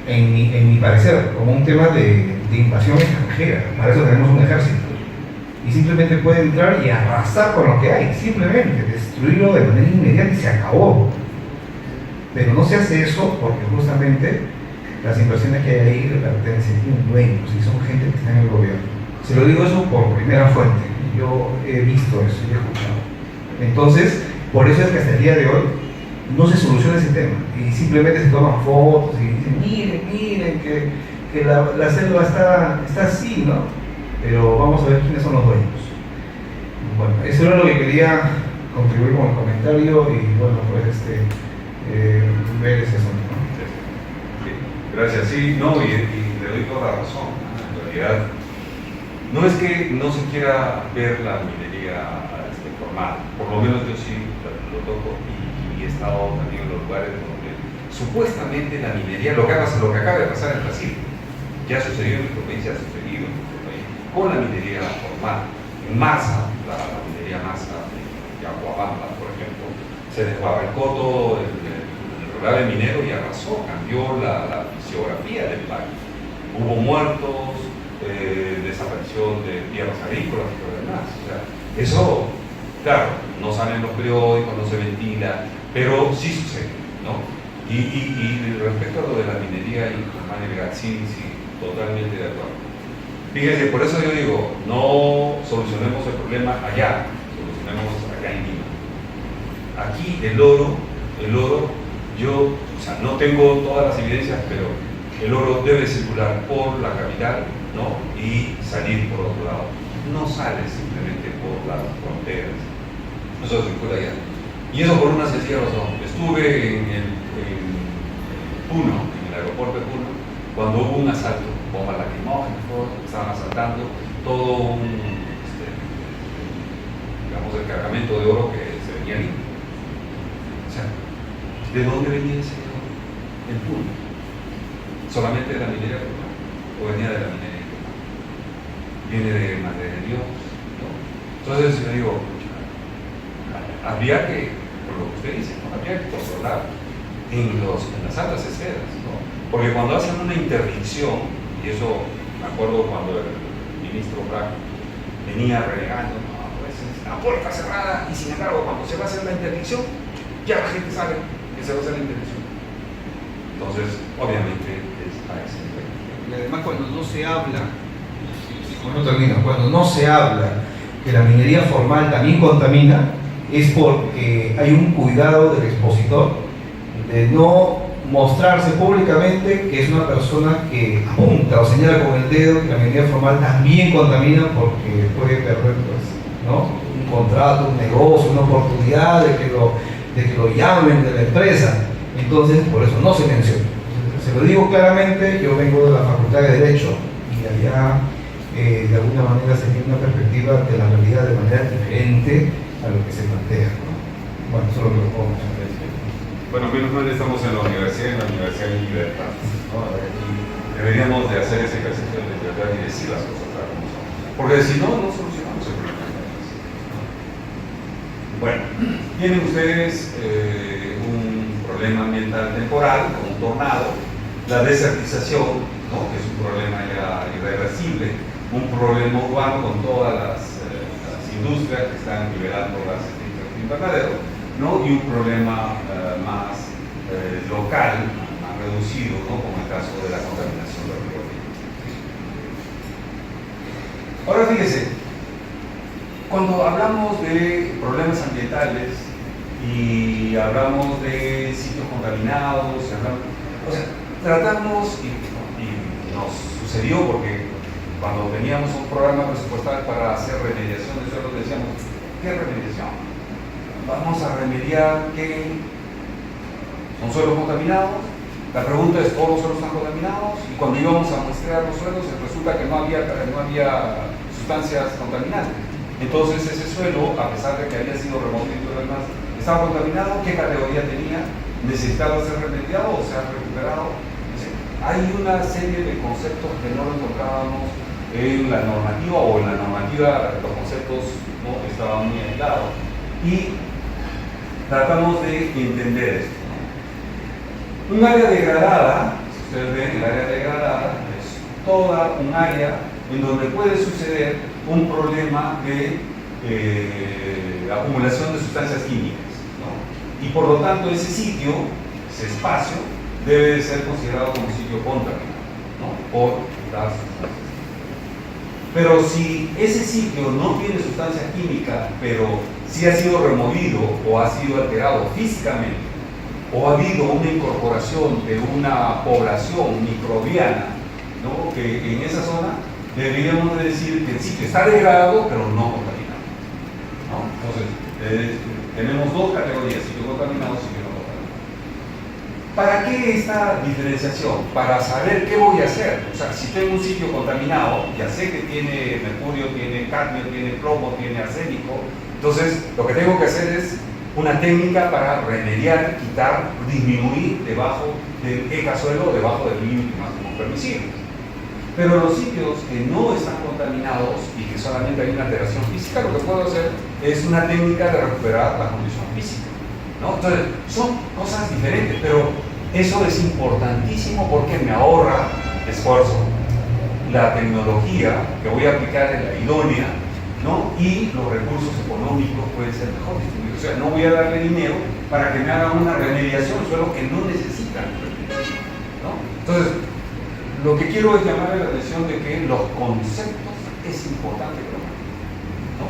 en mi parecer, como un tema de invasión extranjera. Para eso tenemos un ejército. Y simplemente puede entrar y arrasar con lo que hay, simplemente destruirlo de manera inmediata y se acabó. Pero no se hace eso porque justamente las inversiones que hay ahí le pertenecen a dueños y son gente que está en el gobierno. Se lo digo eso por primera fuente. Yo he visto eso y he escuchado. Entonces, por eso es que hasta el día de hoy no se soluciona ese tema y simplemente se toman fotos y dicen, miren que la selva está así, ¿no? Pero vamos a ver quiénes son los dueños. Bueno, eso era lo que quería contribuir con el comentario y bueno, pues ver ese asunto, ¿no? Sí, gracias, sí, no, y le doy toda la razón. En realidad, no es que no se quiera ver la minería formal, por lo menos yo sí lo toco y he estado también en los lugares donde supuestamente la minería, lo que acaba de pasar en Brasil, ya sucedió en nuestro país, ya ha sucedido en nuestro país, con la minería formal, en masa, la minería masa de Aguabamba, por ejemplo, se desbarrancó todo el relave minero y arrasó, cambió la fisiografía del país. Hubo muertos, desaparición de tierras agrícolas y todo lo demás. O sea, eso, claro, no sale en los periódicos, no se ventila, pero sí sucede, ¿no? Y respecto a lo de la minería informal y legal, sí, totalmente de acuerdo. Fíjense, por eso yo digo, no solucionemos el problema allá, solucionemos acá en Lima. Aquí el oro, yo, o sea, no tengo todas las evidencias, pero el oro debe circular por la capital, ¿no? Y salir por otro lado. No sale simplemente por las fronteras. Eso circula allá. Y eso por una sencilla razón. Estuve en Puno, en el aeropuerto de Puno, cuando hubo un asalto, bombas lacrimógenas, estaban asaltando todo digamos, el cargamento de oro que se venía libre. O sea, ¿de dónde venía ese oro? En Puno. ¿Solamente de la minería formal? ¿O venía de la minería informal? Viene de Madre de Dios, ¿no? Entonces yo digo, habría que, por lo que usted dice, ¿no? Habría que controlar en las altas esferas, ¿no? Porque cuando hacen una interdicción, y eso me acuerdo cuando el ministro Brack venía renegando, no, pues es la puerta cerrada, y sin embargo cuando se va a hacer la interdicción, ya la gente sabe que se va a hacer la interdicción. Entonces, obviamente, es a ese nivel. Y además cuando no se habla, cuando no se habla que la minería formal también contamina, es porque hay un cuidado del expositor de no mostrarse públicamente que es una persona que apunta o señala con el dedo que la minería formal también contamina, porque puede perder, pues, ¿no?, un contrato, un negocio, una oportunidad de que lo llamen de la empresa. Entonces, por eso no se menciona. Se lo digo claramente, yo vengo de la Facultad de Derecho y allá de alguna manera se tiene una perspectiva de la realidad de manera diferente a lo que se plantea, ¿no? Bueno, eso es lo que lo pongo. Bueno, menos mal estamos en la universidad hay libertad, ¿no? Aquí deberíamos de hacer ese ejercicio de libertad y decir las cosas tal como son. Porque si no, no solucionamos el problema. Bueno, tienen ustedes un problema ambiental temporal, como un tornado, la desertización, ¿no?, que es un problema ya irreversible, un problema urbano con todas las industrias que están liberando las invernaderos, ¿no?, y un problema más local, más reducido, ¿no?, como el caso de la contaminación del río. Ahora fíjese, cuando hablamos de problemas ambientales y hablamos de sitios contaminados, o sea, tratamos, y nos sucedió porque cuando teníamos un programa presupuestal para hacer remediación de suelos, decíamos, ¿qué remediación? Vamos a remediar que son suelos contaminados. La pregunta es, ¿todos los suelos están contaminados? Y cuando íbamos a muestrear los suelos, resulta que no había sustancias contaminantes. Entonces ese suelo, a pesar de que había sido removido y todo lo demás, estaba contaminado. ¿Qué categoría tenía? ¿Necesitaba ser remediado o se ha recuperado? Hay una serie de conceptos que no lo encontrábamos en la normativa, o en la normativa los conceptos no estaban muy aislados, y tratamos de entender esto, ¿no? Un área degradada, si ustedes ven, el área degradada es toda un área en donde puede suceder un problema de acumulación de sustancias químicas, ¿no? Y por lo tanto ese sitio, ese espacio, debe de ser considerado como sitio contaminado, ¿no?, por las sustancias. Pero si ese sitio no tiene sustancia química, pero sí ha sido removido o ha sido alterado físicamente, o ha habido una incorporación de una población microbiana, ¿no?, que en esa zona deberíamos de decir que el sitio está degradado pero no contaminado, ¿no? Entonces tenemos dos categorías: sitio contaminado y sitio no contaminado. ¿Para qué esta diferenciación? Para saber qué voy a hacer. O sea, si tengo un sitio contaminado, ya sé que tiene mercurio, tiene cadmio, tiene plomo, tiene arsénico. Entonces, lo que tengo que hacer es una técnica para remediar, quitar, disminuir debajo del ecasuelo, debajo del límite máximo permisible. Pero los sitios que no están contaminados y que solamente hay una alteración física, lo que puedo hacer es una técnica de recuperar la condición física, ¿no? Entonces, son cosas diferentes, pero eso es importantísimo porque me ahorra esfuerzo. La tecnología que voy a aplicar es la idónea, ¿no? Y los recursos económicos pueden ser mejor distribuidos. O sea, no voy a darle dinero para que me hagan una remediación, solo que no necesitan remediación, ¿no? Entonces, lo que quiero es llamarle la atención de que los conceptos es importante que lo manejen, ¿no?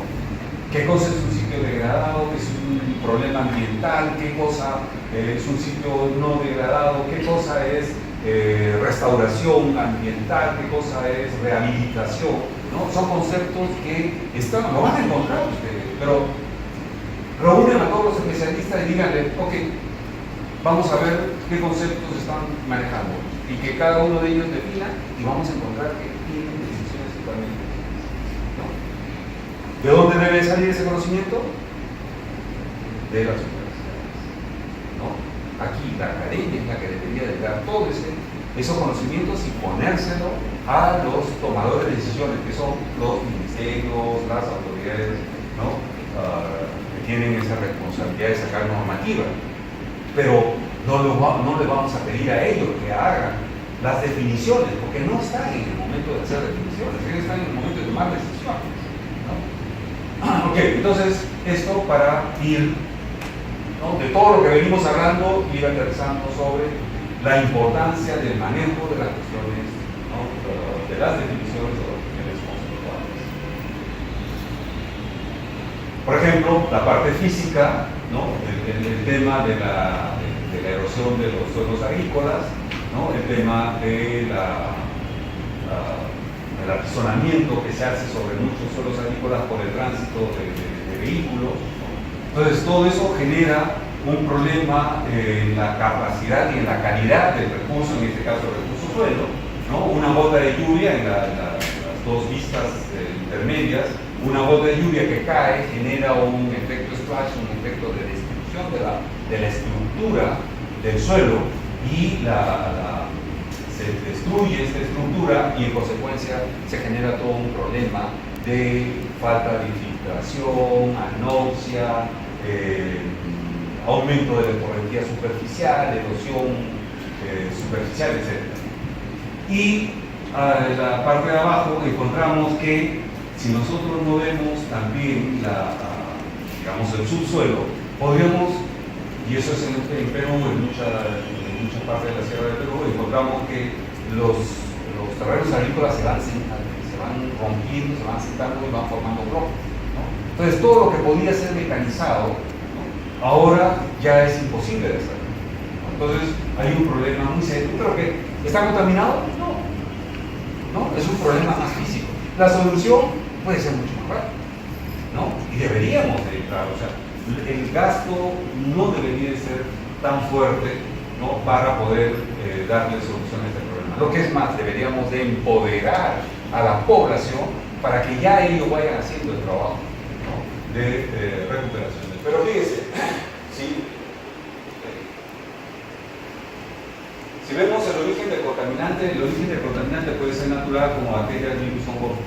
¿Qué cosa es un sitio degradado? ¿Qué es un problema ambiental? ¿Qué cosa es un sitio no degradado? ¿Qué cosa es restauración ambiental? ¿Qué cosa es rehabilitación? ¿No? Son conceptos que lo van a encontrar ustedes, pero reúnen a todos los especialistas y díganle, ok, vamos a ver qué conceptos están manejando y que cada uno de ellos defina y vamos a encontrar que tienen definiciones totalmente diferentes, ¿no? ¿De dónde debe salir ese conocimiento? De las universidades, ¿no? Aquí la academia es la que debería de dar todos esos conocimientos y ponérselo a los tomadores de decisiones, que son los ministerios, las autoridades, ¿no? Que tienen esa responsabilidad de sacar normativa. Pero no le vamos a pedir a ellos que hagan las definiciones, porque no están en el momento de hacer definiciones, ellos están en el momento de tomar decisiones, ¿no? Ok, entonces esto para ir, ¿no?, de todo lo que venimos hablando, ir aterrizando sobre la importancia del manejo de las cuestiones, ¿no?, de las definiciones de las cuestiones conceptuales. Por ejemplo, la parte física, ¿no?, el tema de la erosión de los suelos agrícolas, ¿no?, el tema del apisonamiento que se hace sobre muchos suelos agrícolas por el tránsito de vehículos, ¿no? Entonces todo eso genera un problema en la capacidad y en la calidad del recurso, en este caso el recurso suelo, ¿no? Una gota de lluvia en las dos vistas intermedias, una gota de lluvia que cae genera un efecto splash, un efecto de destrucción de la estructura del suelo y se destruye esta estructura y en consecuencia se genera todo un problema de falta de infiltración, anoxia, aumento de la correntía superficial, erosión superficial, etc. Y a la parte de abajo encontramos que si nosotros no vemos también digamos, el subsuelo, podríamos, y eso es en Perú, en mucha parte de la Sierra de Perú, encontramos que los terrenos agrícolas se van rompiendo, se van sentando y van formando bloques, ¿no? Entonces todo lo que podía ser mecanizado, ¿no?, ahora ya es imposible de hacer, ¿no? Entonces hay un problema muy serio. ¿Pero que está contaminado? No, es un problema más físico. La solución puede ser mucho más rápida, ¿no? Y deberíamos de entrar, o sea, el gasto no debería de ser tan fuerte, ¿no?, para poder darle solución a este problema. Lo que es más, deberíamos de empoderar a la población para que ya ellos vayan haciendo el trabajo, ¿no?, de recuperación. Pero fíjense, si vemos el origen del contaminante puede ser natural, como bacterias, virus, hongos,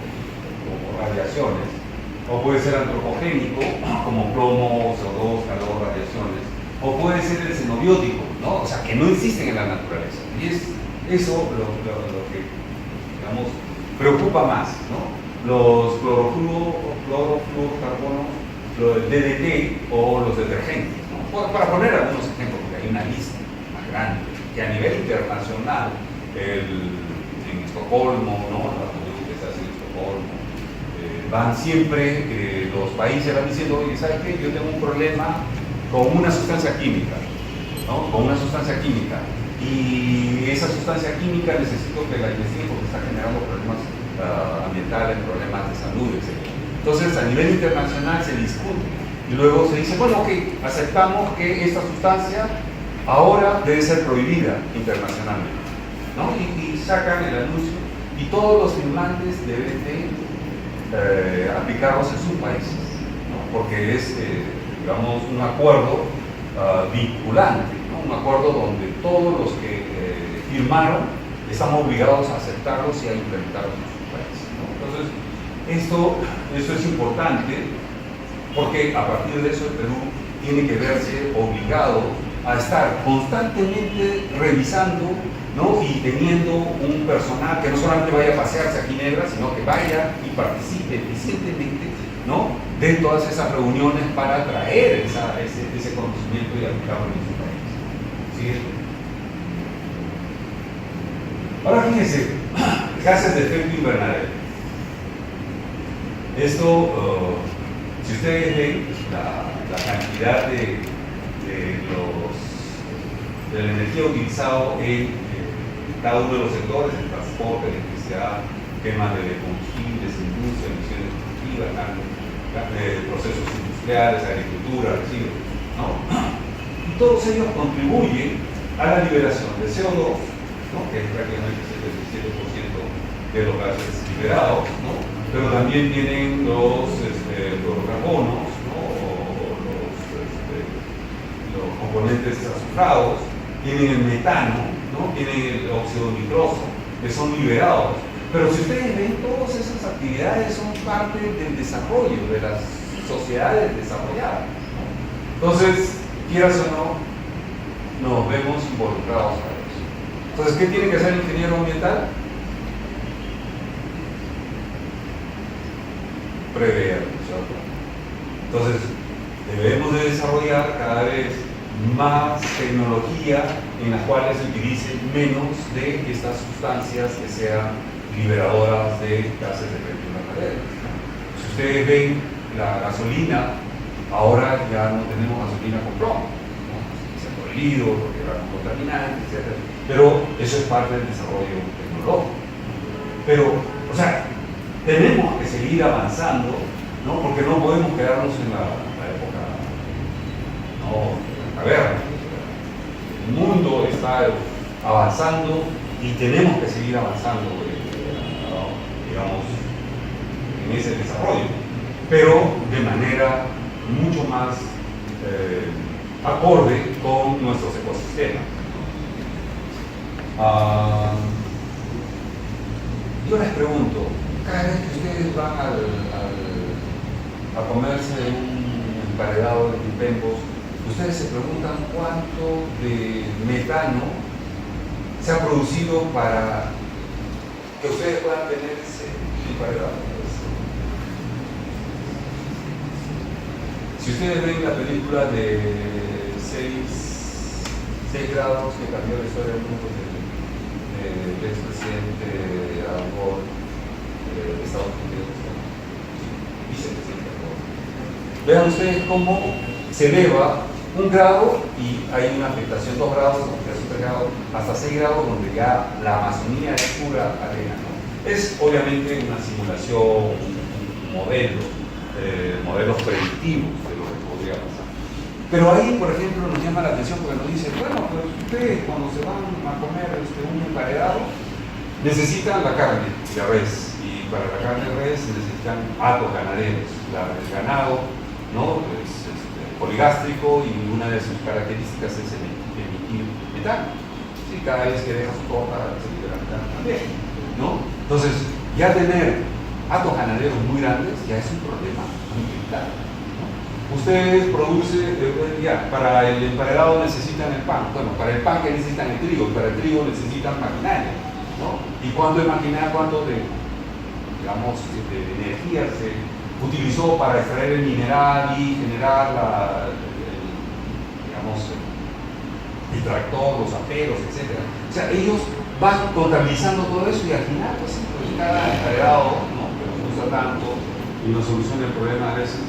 como radiaciones, o puede ser antropogénico, como plomo, CO2, calor, radiaciones, o puede ser el xenobiótico, ¿no?, o sea, que no existen en la naturaleza. Y es eso lo que, digamos, preocupa más, ¿no? Los clorofluorocarbonos, los DDT o los detergentes, ¿no? Para poner algunos ejemplos, porque hay una lista más grande, que a nivel internacional, en Estocolmo, ¿no?, la reunión que se hace en Estocolmo, van siempre, los países van diciendo, oye, ¿sabes qué? Yo tengo un problema con una sustancia química, ¿no?, con una sustancia química, y esa sustancia química necesito que la investigue porque está generando problemas ambientales, problemas de salud, etc. Entonces, a nivel internacional se discute y luego se dice, bueno, ok, aceptamos que esta sustancia ahora debe ser prohibida internacionalmente, ¿no? Y sacan el anuncio y todos los firmantes deben de aplicarlos en sus países, ¿no?, porque es, digamos, un acuerdo vinculante, ¿no? Un acuerdo donde todos los que firmaron están obligados a aceptarlos y a implementarlos en sus países, ¿no? Entonces, esto es importante porque a partir de eso el Perú tiene que verse obligado a estar constantemente revisando, ¿no? Y teniendo un personal que no solamente vaya a pasearse a Ginebra, sino que vaya y participe eficientemente, ¿no? De todas esas reuniones para traer ese conocimiento y aplicarlo en su país. ¿Sí? Ahora fíjense, gases de efecto invernadero. Esto, si ustedes ven la cantidad de la energía utilizada en cada uno de los sectores, el transporte, electricidad, quema de combustibles, industria, emisiones destructivas, procesos industriales, agricultura, residuos, ¿no? Y todos ellos contribuyen a la liberación de CO2, ¿no? Que es prácticamente el 77% de los gases liberados, ¿no? Pero también tienen los fluorocarbonos, ¿no? Los componentes azufrados, tienen el metano, ¿no? Tienen el óxido nitroso, que son liberados. Pero si ustedes ven, todas esas actividades son parte del desarrollo de las sociedades desarrolladas, ¿no? Entonces, quieras o no, nos vemos involucrados a eso. Entonces, ¿qué tiene que hacer el ingeniero ambiental? Prever, ¿cierto? Entonces, debemos de desarrollar cada vez más tecnología en las cuales se utilicen menos de estas sustancias que sean liberadoras de gases de efecto invernadero. Si ustedes ven la gasolina, ahora ya no tenemos gasolina con plomo, ¿no? Se ha prohibido porque era un contaminante, etc. Pero eso es parte del desarrollo tecnológico. Pero, o sea, tenemos que seguir avanzando, ¿no? Porque no podemos quedarnos en la época, ¿no? A ver, el mundo está avanzando y tenemos que seguir avanzando, digamos, en ese desarrollo, pero de manera mucho más acorde con nuestros ecosistemas. Yo les pregunto, cada vez que ustedes van a comerse un emparedado de pipembos, ustedes se preguntan cuánto de metano se ha producido para que ustedes puedan tener ese emparedado. Si ustedes ven la película de 6 grados que cambió la historia del mundo del expresidente Al Gore de Estados Unidos, vicepresidente Al Gore, vean ustedes cómo se eleva 1 grado y hay una afectación 2 grados, 3 grados, hasta 6 grados, donde ya la Amazonía es pura arena, ¿no? Es obviamente una simulación, un modelo, modelos predictivos de lo que podría pasar. Pero ahí, por ejemplo, nos llama la atención porque nos dice, bueno, pues ustedes cuando se van a comer un emparedado, necesitan la carne de res, y para la carne de res necesitan hatos ganaderos. El ganado, ¿no? Es poligástrico y una de sus características es emitir metano. Sí, cada vez que deja su torta se libera metano también, ¿no? Entonces, ya tener hatos ganaderos muy grandes ya es un problema ambiental, ¿no? Ustedes producen, ya, para el emparedado necesitan el pan. Bueno, para el pan que necesitan el trigo, y para el trigo necesitan maquinaria, ¿no? ¿Y cuánto de maquinaria, cuánto de, digamos, de energía se utilizó para extraer el mineral y generar el tractor, los aperos, etc.? O sea, ellos van contabilizando todo eso y al final, pues cada emparedado, ¿no? Que nos gusta tanto y nos soluciona el problema a veces,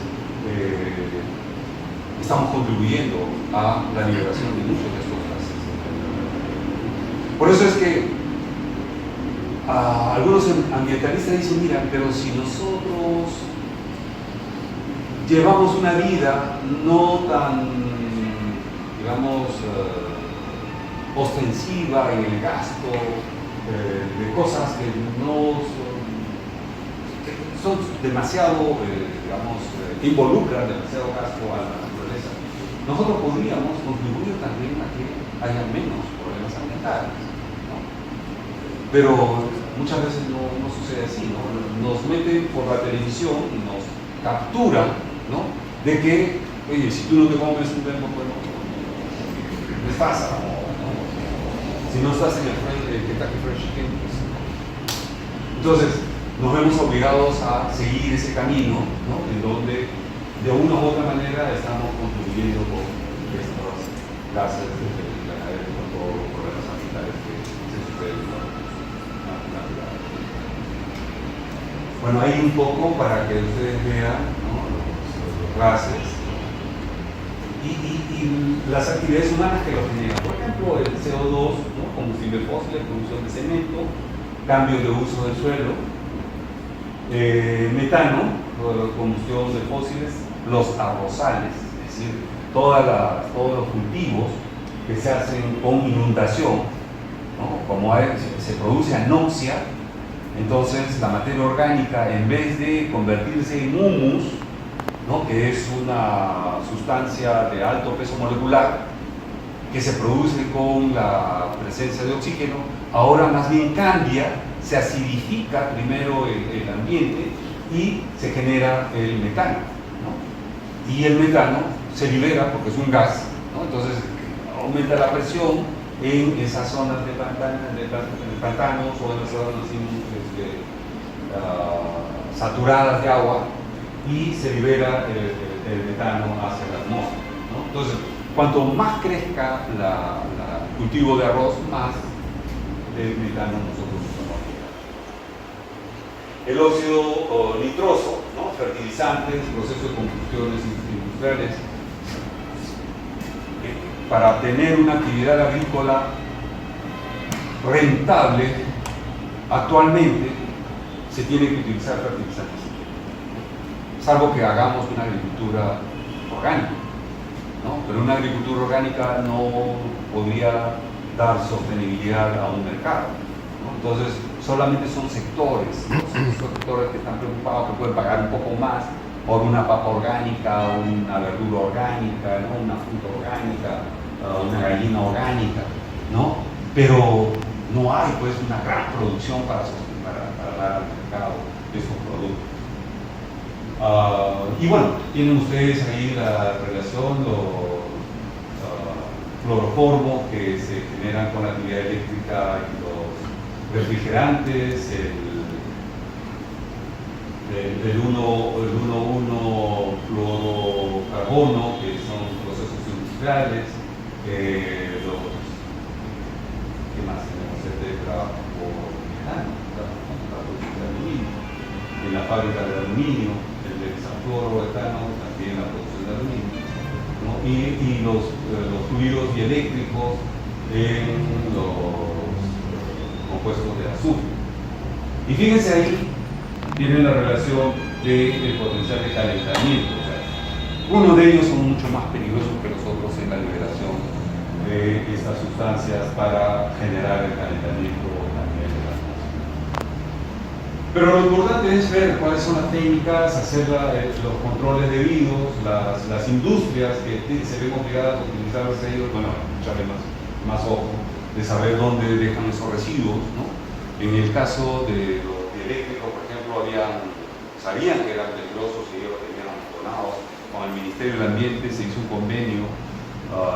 estamos contribuyendo a la liberación de muchos de estos gases. Por eso es que algunos ambientalistas dicen, mira, pero si nosotros llevamos una vida no tan, digamos, ostensiva en el gasto de cosas que no son demasiado, digamos, involucran demasiado gasto a la naturaleza, nosotros podríamos contribuir también a que haya menos problemas ambientales, ¿no? Pero muchas veces no sucede así, ¿no? Nos meten por la televisión y nos capturan, ¿no? De que, oye, si tú no te comes un verbo, bueno, es fácil, ¿no? Si no estás en el Kentucky Fried Chicken, pues. Entonces, nos vemos obligados a seguir ese camino, ¿no? En donde de una u otra manera estamos contribuyendo con estos gases de efecto invernadero, con todos los problemas ambientales que se suceden en la naturaleza. Bueno, ahí un poco para que ustedes vean, ¿no? los gases y las actividades humanas que los generan. Por ejemplo, el CO2, ¿no? Combustible fósil, producción de cemento, cambio de uso del suelo, metano, combustión de fósiles, los arrozales, es decir, todos los cultivos que se hacen con inundación, ¿no? Como se produce anoxia, entonces la materia orgánica, en vez de convertirse en humus, ¿no? Que es una sustancia de alto peso molecular que se produce con la presencia de oxígeno, ahora más bien cambia, se acidifica primero el ambiente y se genera el metano, ¿no? Y el metano se libera porque es un gas, ¿no? Entonces aumenta la presión en esas zonas de pantanos o en esas zonas saturadas de agua, y se libera el metano hacia la atmósfera, ¿no? Entonces, cuanto más crezca el cultivo de arroz, más de metano nosotros usamos. El óxido nitroso, ¿no? Fertilizantes, procesos de combustiones industriales. Para tener una actividad agrícola rentable, actualmente se tiene que utilizar fertilizantes, salvo que hagamos una agricultura orgánica, ¿no? Pero una agricultura orgánica no podría dar sostenibilidad a un mercado, ¿no? Entonces solamente son sectores, ¿no? Son sectores que están preocupados, que pueden pagar un poco más por una papa orgánica, una verdura orgánica, ¿no? Una fruta orgánica, una gallina orgánica, ¿no? Pero no hay pues una gran producción para dar al mercado de estos productos. Y bueno, tienen ustedes ahí la relación, los cloroformos que se generan con la actividad eléctrica y los refrigerantes, el 1,1-fluorocarbono, que son procesos industriales, ¿qué más tenemos? El trabajo por metano, la producción de aluminio, en la fábrica de aluminio, el hexafluoroetano, también la producción de aluminio, ¿no? Y los fluidos dieléctricos en los compuestos de azufre. Y fíjense ahí, tienen la relación del potencial de calentamiento. O sea, uno de ellos son mucho más peligrosos que los otros en la liberación de estas sustancias para generar el calentamiento también de la atmósfera. Pero lo importante es ver cuáles son las técnicas, hacer los controles debidos, las industrias que se ven obligadas a utilizar ellos, bueno, echarle más ojo, de saber dónde dejan esos residuos, ¿no? En el caso de los eléctricos, por ejemplo, sabían que eran peligrosos y ellos los tenían abandonados. Con el Ministerio del Ambiente se hizo un convenio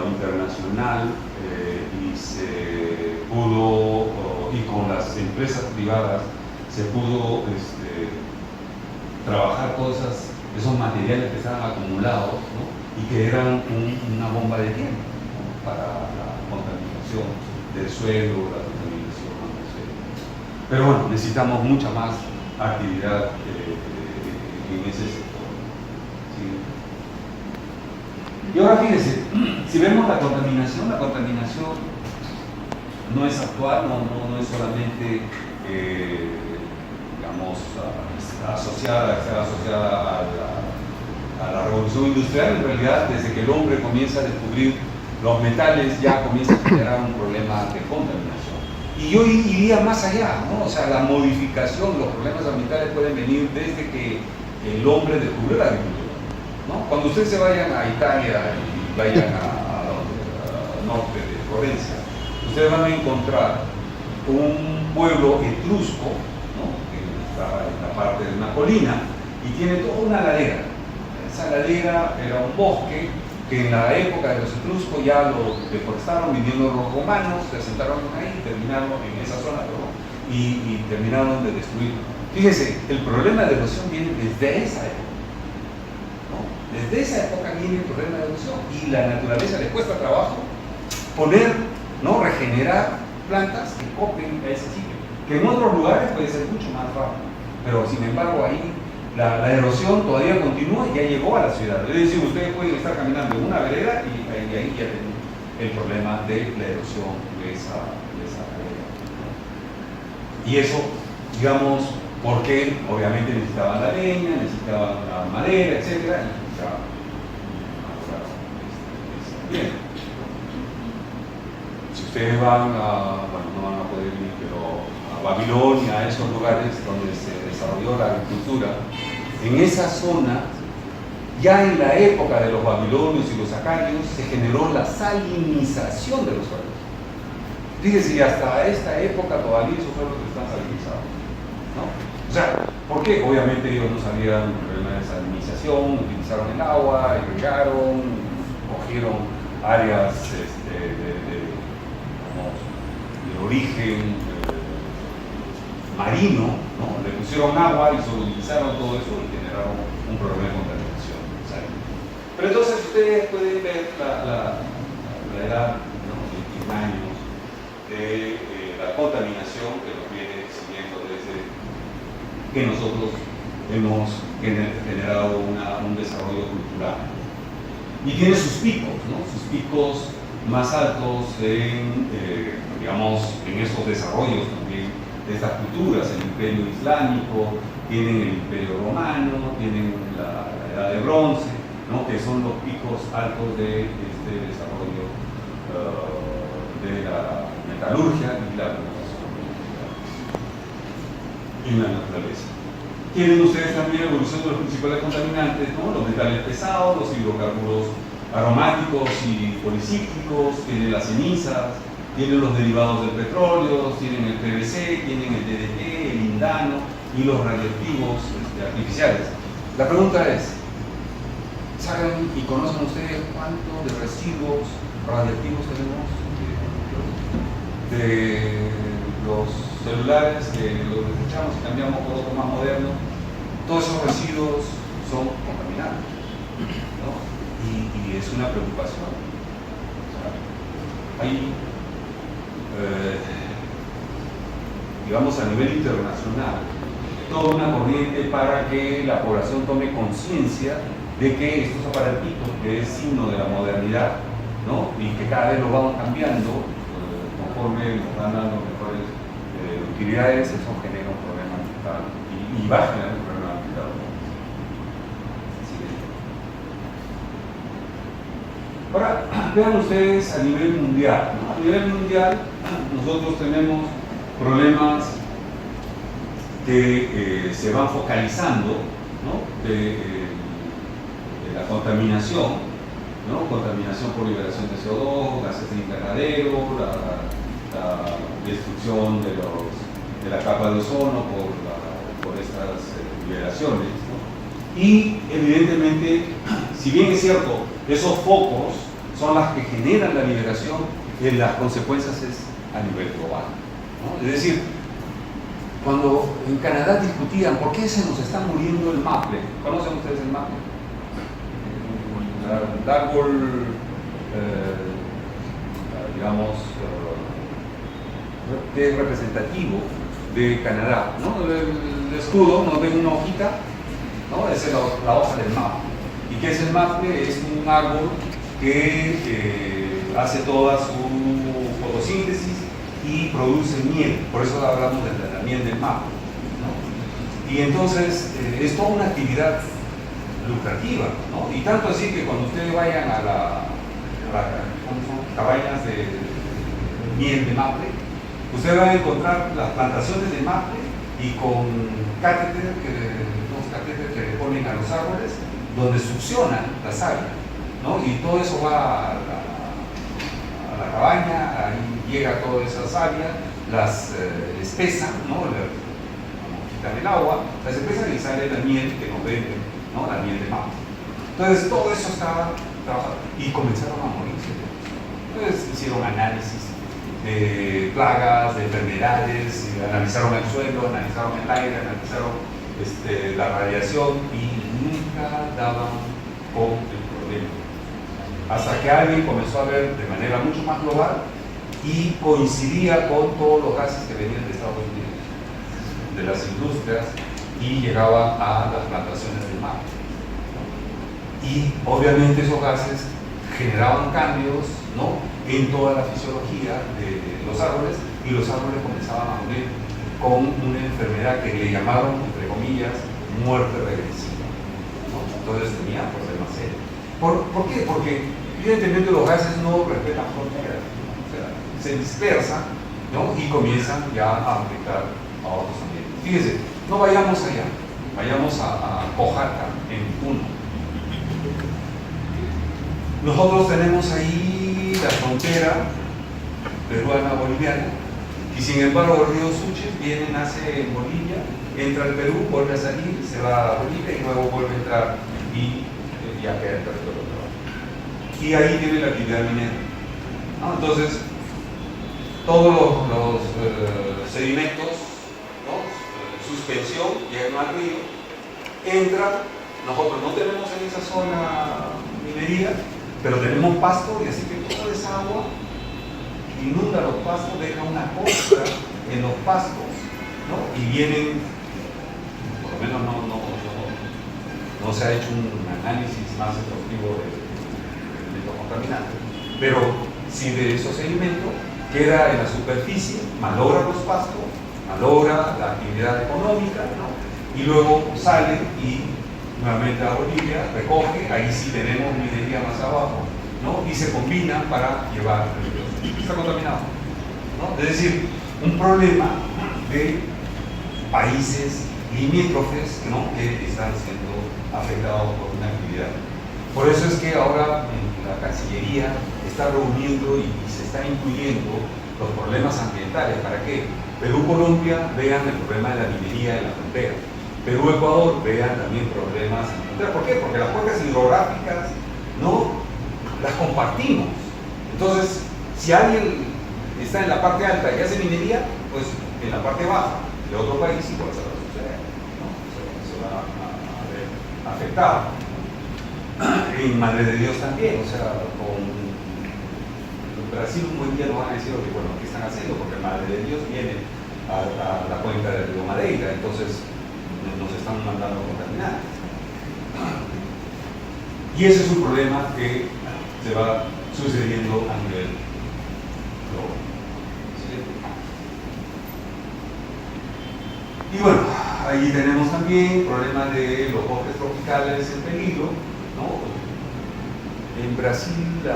internacional y se pudo, y con las empresas privadas se pudo trabajar todos esos materiales que estaban acumulados, ¿no? Y que eran una bomba de tiempo, ¿no? Para la contaminación del suelo, la contaminación atmosférica. Pero bueno, necesitamos mucha más actividad en ese sector, ¿sí? Y ahora fíjense, si vemos la contaminación no es actual, no es solamente digamos, asociada a la revolución industrial. En realidad, desde que el hombre comienza a descubrir los metales, ya comienza a generar un problema de contaminación. Y yo iría más allá, ¿no? O sea, la modificación, los problemas ambientales pueden venir desde que el hombre descubrió la agricultura, ¿no? Cuando ustedes se vayan a Italia y vayan al norte de Florencia, ustedes van a encontrar un pueblo etrusco, ¿no?, que está en la parte de una colina y tiene toda una ladera. Esa ladera era un bosque que en la época de los etruscos ya lo deforestaron, vinieron los romanos, se asentaron ahí, terminaron en esa zona, ¿no?, y terminaron de destruirlo. Fíjense, el problema de erosión viene desde esa época, ¿no? Desde esa época viene el problema de erosión y la naturaleza le cuesta trabajo poner, ¿no?, regenerar plantas que copien a ese sitio, que en otros lugares puede ser mucho más rápido, pero sin embargo ahí la erosión todavía continúa y ya llegó a la ciudad. Es decir, ustedes pueden estar caminando en una vereda y ahí ya tienen el problema de la erosión de esa vereda. Y eso, digamos, porque obviamente necesitaban la leña, necesitaban la madera, etc. Y ya mejoraron bien. Si ustedes van bueno, no van a poder ir, pero a Babilonia, a esos lugares donde se desarrolló la agricultura, en esa zona, ya en la época de los babilonios y los acadios, se generó la salinización de los suelos. Fíjense, y hasta esta época todavía esos suelos están salinizados, ¿no? O sea, ¿por qué? Obviamente ellos no sabían el problema de salinización, utilizaron el agua, irrigaron, cogieron áreas de origen marino, ¿no?, le pusieron agua y solubilizaron todo eso y generaron un problema de contaminación, ¿saben? Pero entonces ustedes pueden ver la edad, ¿no?, en años de la contaminación que nos viene siguiendo desde que nosotros hemos generado un desarrollo cultural. Y tiene sus picos, ¿no?, sus picos más altos digamos, en esos desarrollos también de estas culturas, el imperio islámico, tienen el imperio romano, tienen la edad de bronce, ¿no?, que son los picos altos de este desarrollo de la metalurgia y la naturaleza. Tienen ustedes también la evolución de los principales contaminantes, ¿no?, los metales pesados, los hidrocarburos aromáticos y policíclicos, tienen las cenizas, tienen los derivados del petróleo, tienen el PVC, tienen el DDT, el lindano y los radioactivos artificiales. La pregunta es, ¿saben y conocen ustedes cuánto de residuos radiactivos tenemos de los celulares que los desechamos y cambiamos por otro más moderno? Todos esos residuos son contaminantes, ¿no? Y es una preocupación. O sea, hay, digamos, a nivel internacional, toda una corriente para que la población tome conciencia de que estos aparatitos, que es signo de la modernidad, ¿no?, y que cada vez lo vamos cambiando conforme nos dan dando mejores utilidades, eso genera un problema ambiental y va a generar un problema ambiental. Ahora, vean ustedes a nivel mundial, ¿no? A nivel mundial nosotros tenemos problemas que se van focalizando, ¿no?, de la contaminación, ¿no?, contaminación por liberación de CO2, gases de invernadero, la destrucción de la capa de ozono por estas liberaciones, ¿no? Y evidentemente, si bien es cierto, esos focos son las que generan la liberación, las consecuencias es a nivel global, ¿no? Es decir, cuando en Canadá discutían por qué se nos está muriendo el maple, ¿conocen ustedes el maple? El árbol, digamos, que es representativo de Canadá, ¿no? El escudo nos ven una hojita, ¿no? Esa es la hoja del maple. ¿Y qué es el maple? Es un árbol que hace toda su fotosíntesis y produce miel, por eso hablamos de la miel del maple, ¿no? Y entonces es toda una actividad lucrativa, ¿no? Y tanto así que cuando ustedes vayan a las cabañas de miel de maple, ustedes van a encontrar las plantaciones de maple y con catéteres que le ponen a los árboles donde succionan la savia, ¿no? Y todo eso va a la cabaña, ahí llega toda esa savia, las espesan, ¿no? Como quitan el agua, las espesan y sale la miel que nos venden, ¿no? La miel de mar. Entonces todo eso estaba trabajado y comenzaron a morirse. Entonces hicieron análisis de plagas, de enfermedades, analizaron el suelo, analizaron el aire, analizaron la radiación y nunca daban con el problema. Hasta que alguien comenzó a ver de manera mucho más global y coincidía con todos los gases que venían de Estados Unidos, de las industrias, y llegaba a las plantaciones del mar. Y obviamente esos gases generaban cambios, ¿no?, en toda la fisiología de los árboles, y los árboles comenzaban a morir con una enfermedad que le llamaron, entre comillas, muerte regresiva, ¿no? Entonces tenía problemas serios. ¿Por qué? Porque evidentemente los gases no respetan fronteras, ¿no? O sea, se dispersan, ¿no?, y comienzan ya a afectar a otros ambientes. Fíjense, no vayamos allá, vayamos a Oaxaca, en Puno. Nosotros tenemos ahí la frontera peruana-boliviana, y sin embargo el río Suchet viene, nace en Bolivia, entra al Perú, vuelve a salir, se va a Bolivia y luego vuelve a entrar y ya queda el territorio peruano. Y ahí tiene la actividad minera, ¿no? Entonces, todos los sedimentos, ¿no?, suspensión, llegan al río, entran. Nosotros no tenemos en esa zona minería, pero tenemos pasto, y así que toda esa agua inunda los pastos, deja una costra en los pastos, ¿no? Y vienen, por lo menos no se ha hecho un análisis más exhaustivo de los contaminantes, pero si de esos sedimentos queda en la superficie, malogra los pastos, malogra la actividad económica, ¿no?, y luego sale y nuevamente a Bolivia, recoge, ahí sí tenemos minería más abajo, ¿no?, y se combina para llevar el río. Está contaminado, ¿no? Es decir, un problema de países limítrofes, ¿no?, que están siendo afectados por una actividad. Por eso es que ahora la Cancillería está reuniendo y se está incluyendo los problemas ambientales. ¿Para qué? Perú-Colombia vean el problema de la minería en la frontera. Perú-Ecuador vean también problemas en la frontera. ¿Por qué? Porque las cuencas hidrográficas no las compartimos. Entonces, si alguien está en la parte alta y hace minería, pues en la parte baja de otro país igual se va a suceder, ¿no? Se va a ver afectado. En Madre de Dios también, o sea, con Brasil un buen día nos van a decir, oye, bueno, ¿qué están haciendo? Porque Madre de Dios viene a la cuenca del río Madeira, entonces nos están mandando a contaminar. Y ese es un problema que se va sucediendo a nivel global. ¿Sí? Y bueno, ahí tenemos también problemas de los bosques tropicales en peligro, ¿no? En Brasil y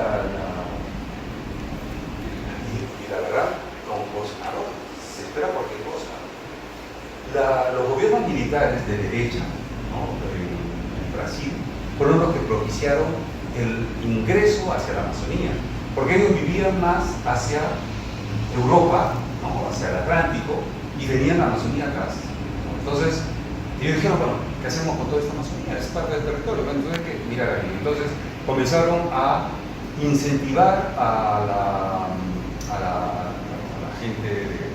la verdad, con Bolsonaro se espera cualquier cosa. Los gobiernos militares de derecha, ¿no?, en Brasil fueron los que propiciaron el ingreso hacia la Amazonía, porque ellos vivían más hacia Europa, ¿no?, hacia el Atlántico, y tenían la Amazonía atrás, ¿no? Entonces ellos dijeron, bueno, ¿qué hacemos con toda esta Amazonía? Es parte del territorio, entonces hay que mirar ahí. Entonces comenzaron a incentivar a la gente de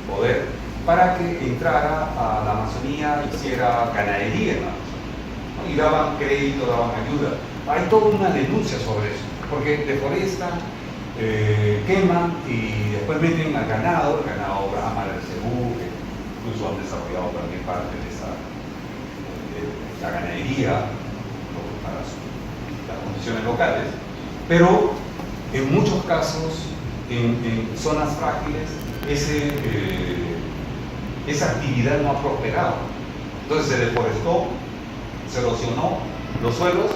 poder para que entrara a la Amazonía, hiciera ganadería en la Amazonía, ¿no?, y daban crédito, daban ayuda. Hay toda una denuncia sobre eso, porque deforestan, queman y después meten al ganado, el ganado Brahma, el cebú, que incluso han desarrollado también parte de la ganadería para las condiciones locales, pero en muchos casos, en zonas frágiles, esa actividad no ha prosperado. Entonces se deforestó, se erosionó los suelos,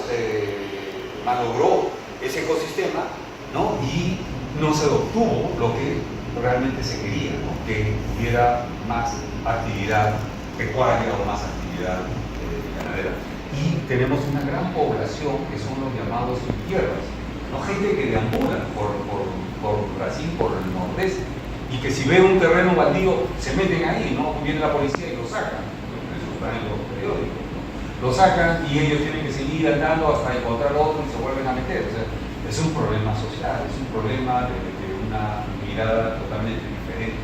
malogró ese ecosistema, ¿no?, y no se obtuvo lo que realmente se quería, ¿no?, que hubiera más actividad pecuaria o más actividad ganadera. y tenemos una gran población que son los llamados tierras, ¿no? Gente que deambula por Brasil, por el nordeste, y que si ven un terreno baldío se meten ahí, ¿no? Viene la policía y lo sacan, eso está en los periódicos, ¿no? Lo sacan y ellos tienen que seguir andando hasta encontrar otro y se vuelven a meter. O sea, es un problema social, es un problema de una mirada totalmente diferente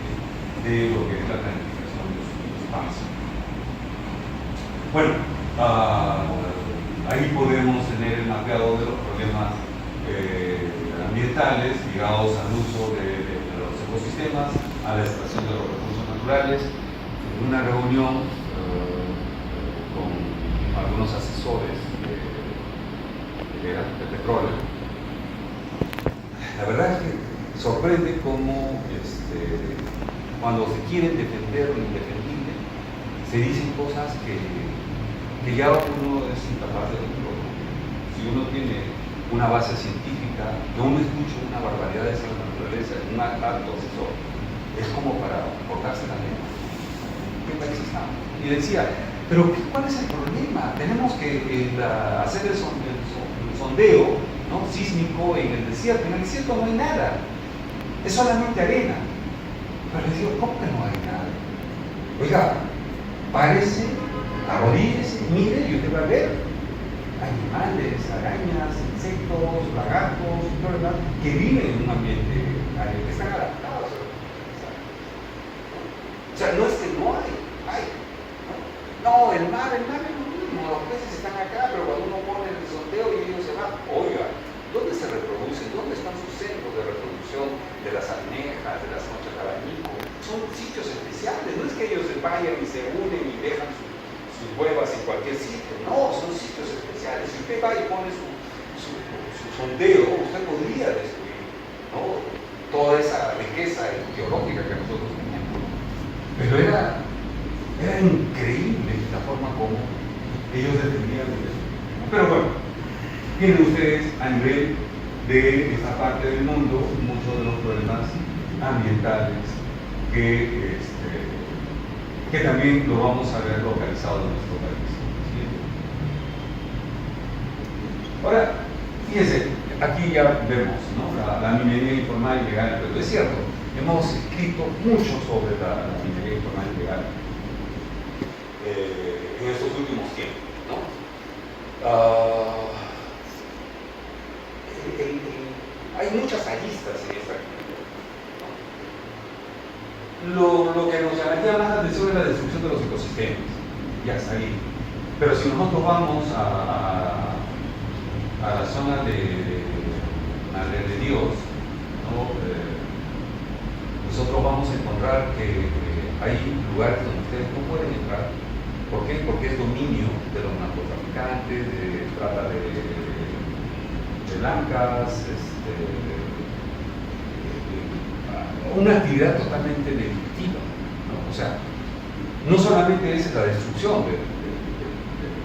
de lo que es la planificación de los espacios. Bueno, ahí podemos tener el mapeado de los problemas ambientales ligados al uso de los ecosistemas, a la extracción de los recursos naturales. En una reunión con algunos asesores de petróleo, la verdad es que sorprende cómo cuando se quieren defender lo indefendible, se dicen cosas que ya uno es incapaz de decirlo. Si uno tiene una base científica, que uno escucha una barbaridad de esa naturaleza en un alto asesor, es como para cortarse la lengua. ¿Qué país estamos? Y decía, pero ¿cuál es el problema? Tenemos que hacer el sondeo, ¿no?, sísmico en el desierto. En el desierto no hay nada, es solamente arena. Pero les digo, ¿cómo que no hay nada? Oiga, párese, arrodíllese, mire y usted va a ver animales, arañas, insectos, lagartos, todo lo demás, que viven en un ambiente árido, que están adaptados a lo que está. O sea, no es que no hay. No, el mar es lo mismo, los peces están acá, pero cuando uno pone el sondeo y ellos se van, oiga, ¿dónde se reproducen? ¿Dónde están sus centros de reproducción de las almejas, de las conchas de abanico? Son sitios especiales, no es que ellos se vayan y se unen y dejan sus huevas en cualquier sitio, no, son sitios especiales. Si usted va y pone su sondeo, usted podría destruir, ¿no?, toda esa riqueza geológica que nosotros tenemos. Pero era increíble la forma como ellos defendían eso. Pero bueno, tienen ustedes a nivel de esta parte del mundo muchos de los problemas ambientales que también lo vamos a ver localizado en nuestro país. ¿Sí? Ahora, fíjense, aquí ya vemos, ¿no?, la minería informal y legal, pero es cierto, hemos escrito mucho sobre la minería informal y legal en estos últimos tiempos, ¿no? Hay muchas aristas en esta actividad, ¿no? Lo que nos llamaría más la atención es la destrucción de los ecosistemas, ya está ahí. Pero si nosotros vamos a la zona de Dios, ¿no?, nosotros vamos a encontrar que hay lugares donde ustedes no pueden entrar. ¿Por qué? Porque es dominio de los narcotraficantes, de trata de blancas, una actividad totalmente delictiva, ¿no? O sea, no solamente es la destrucción del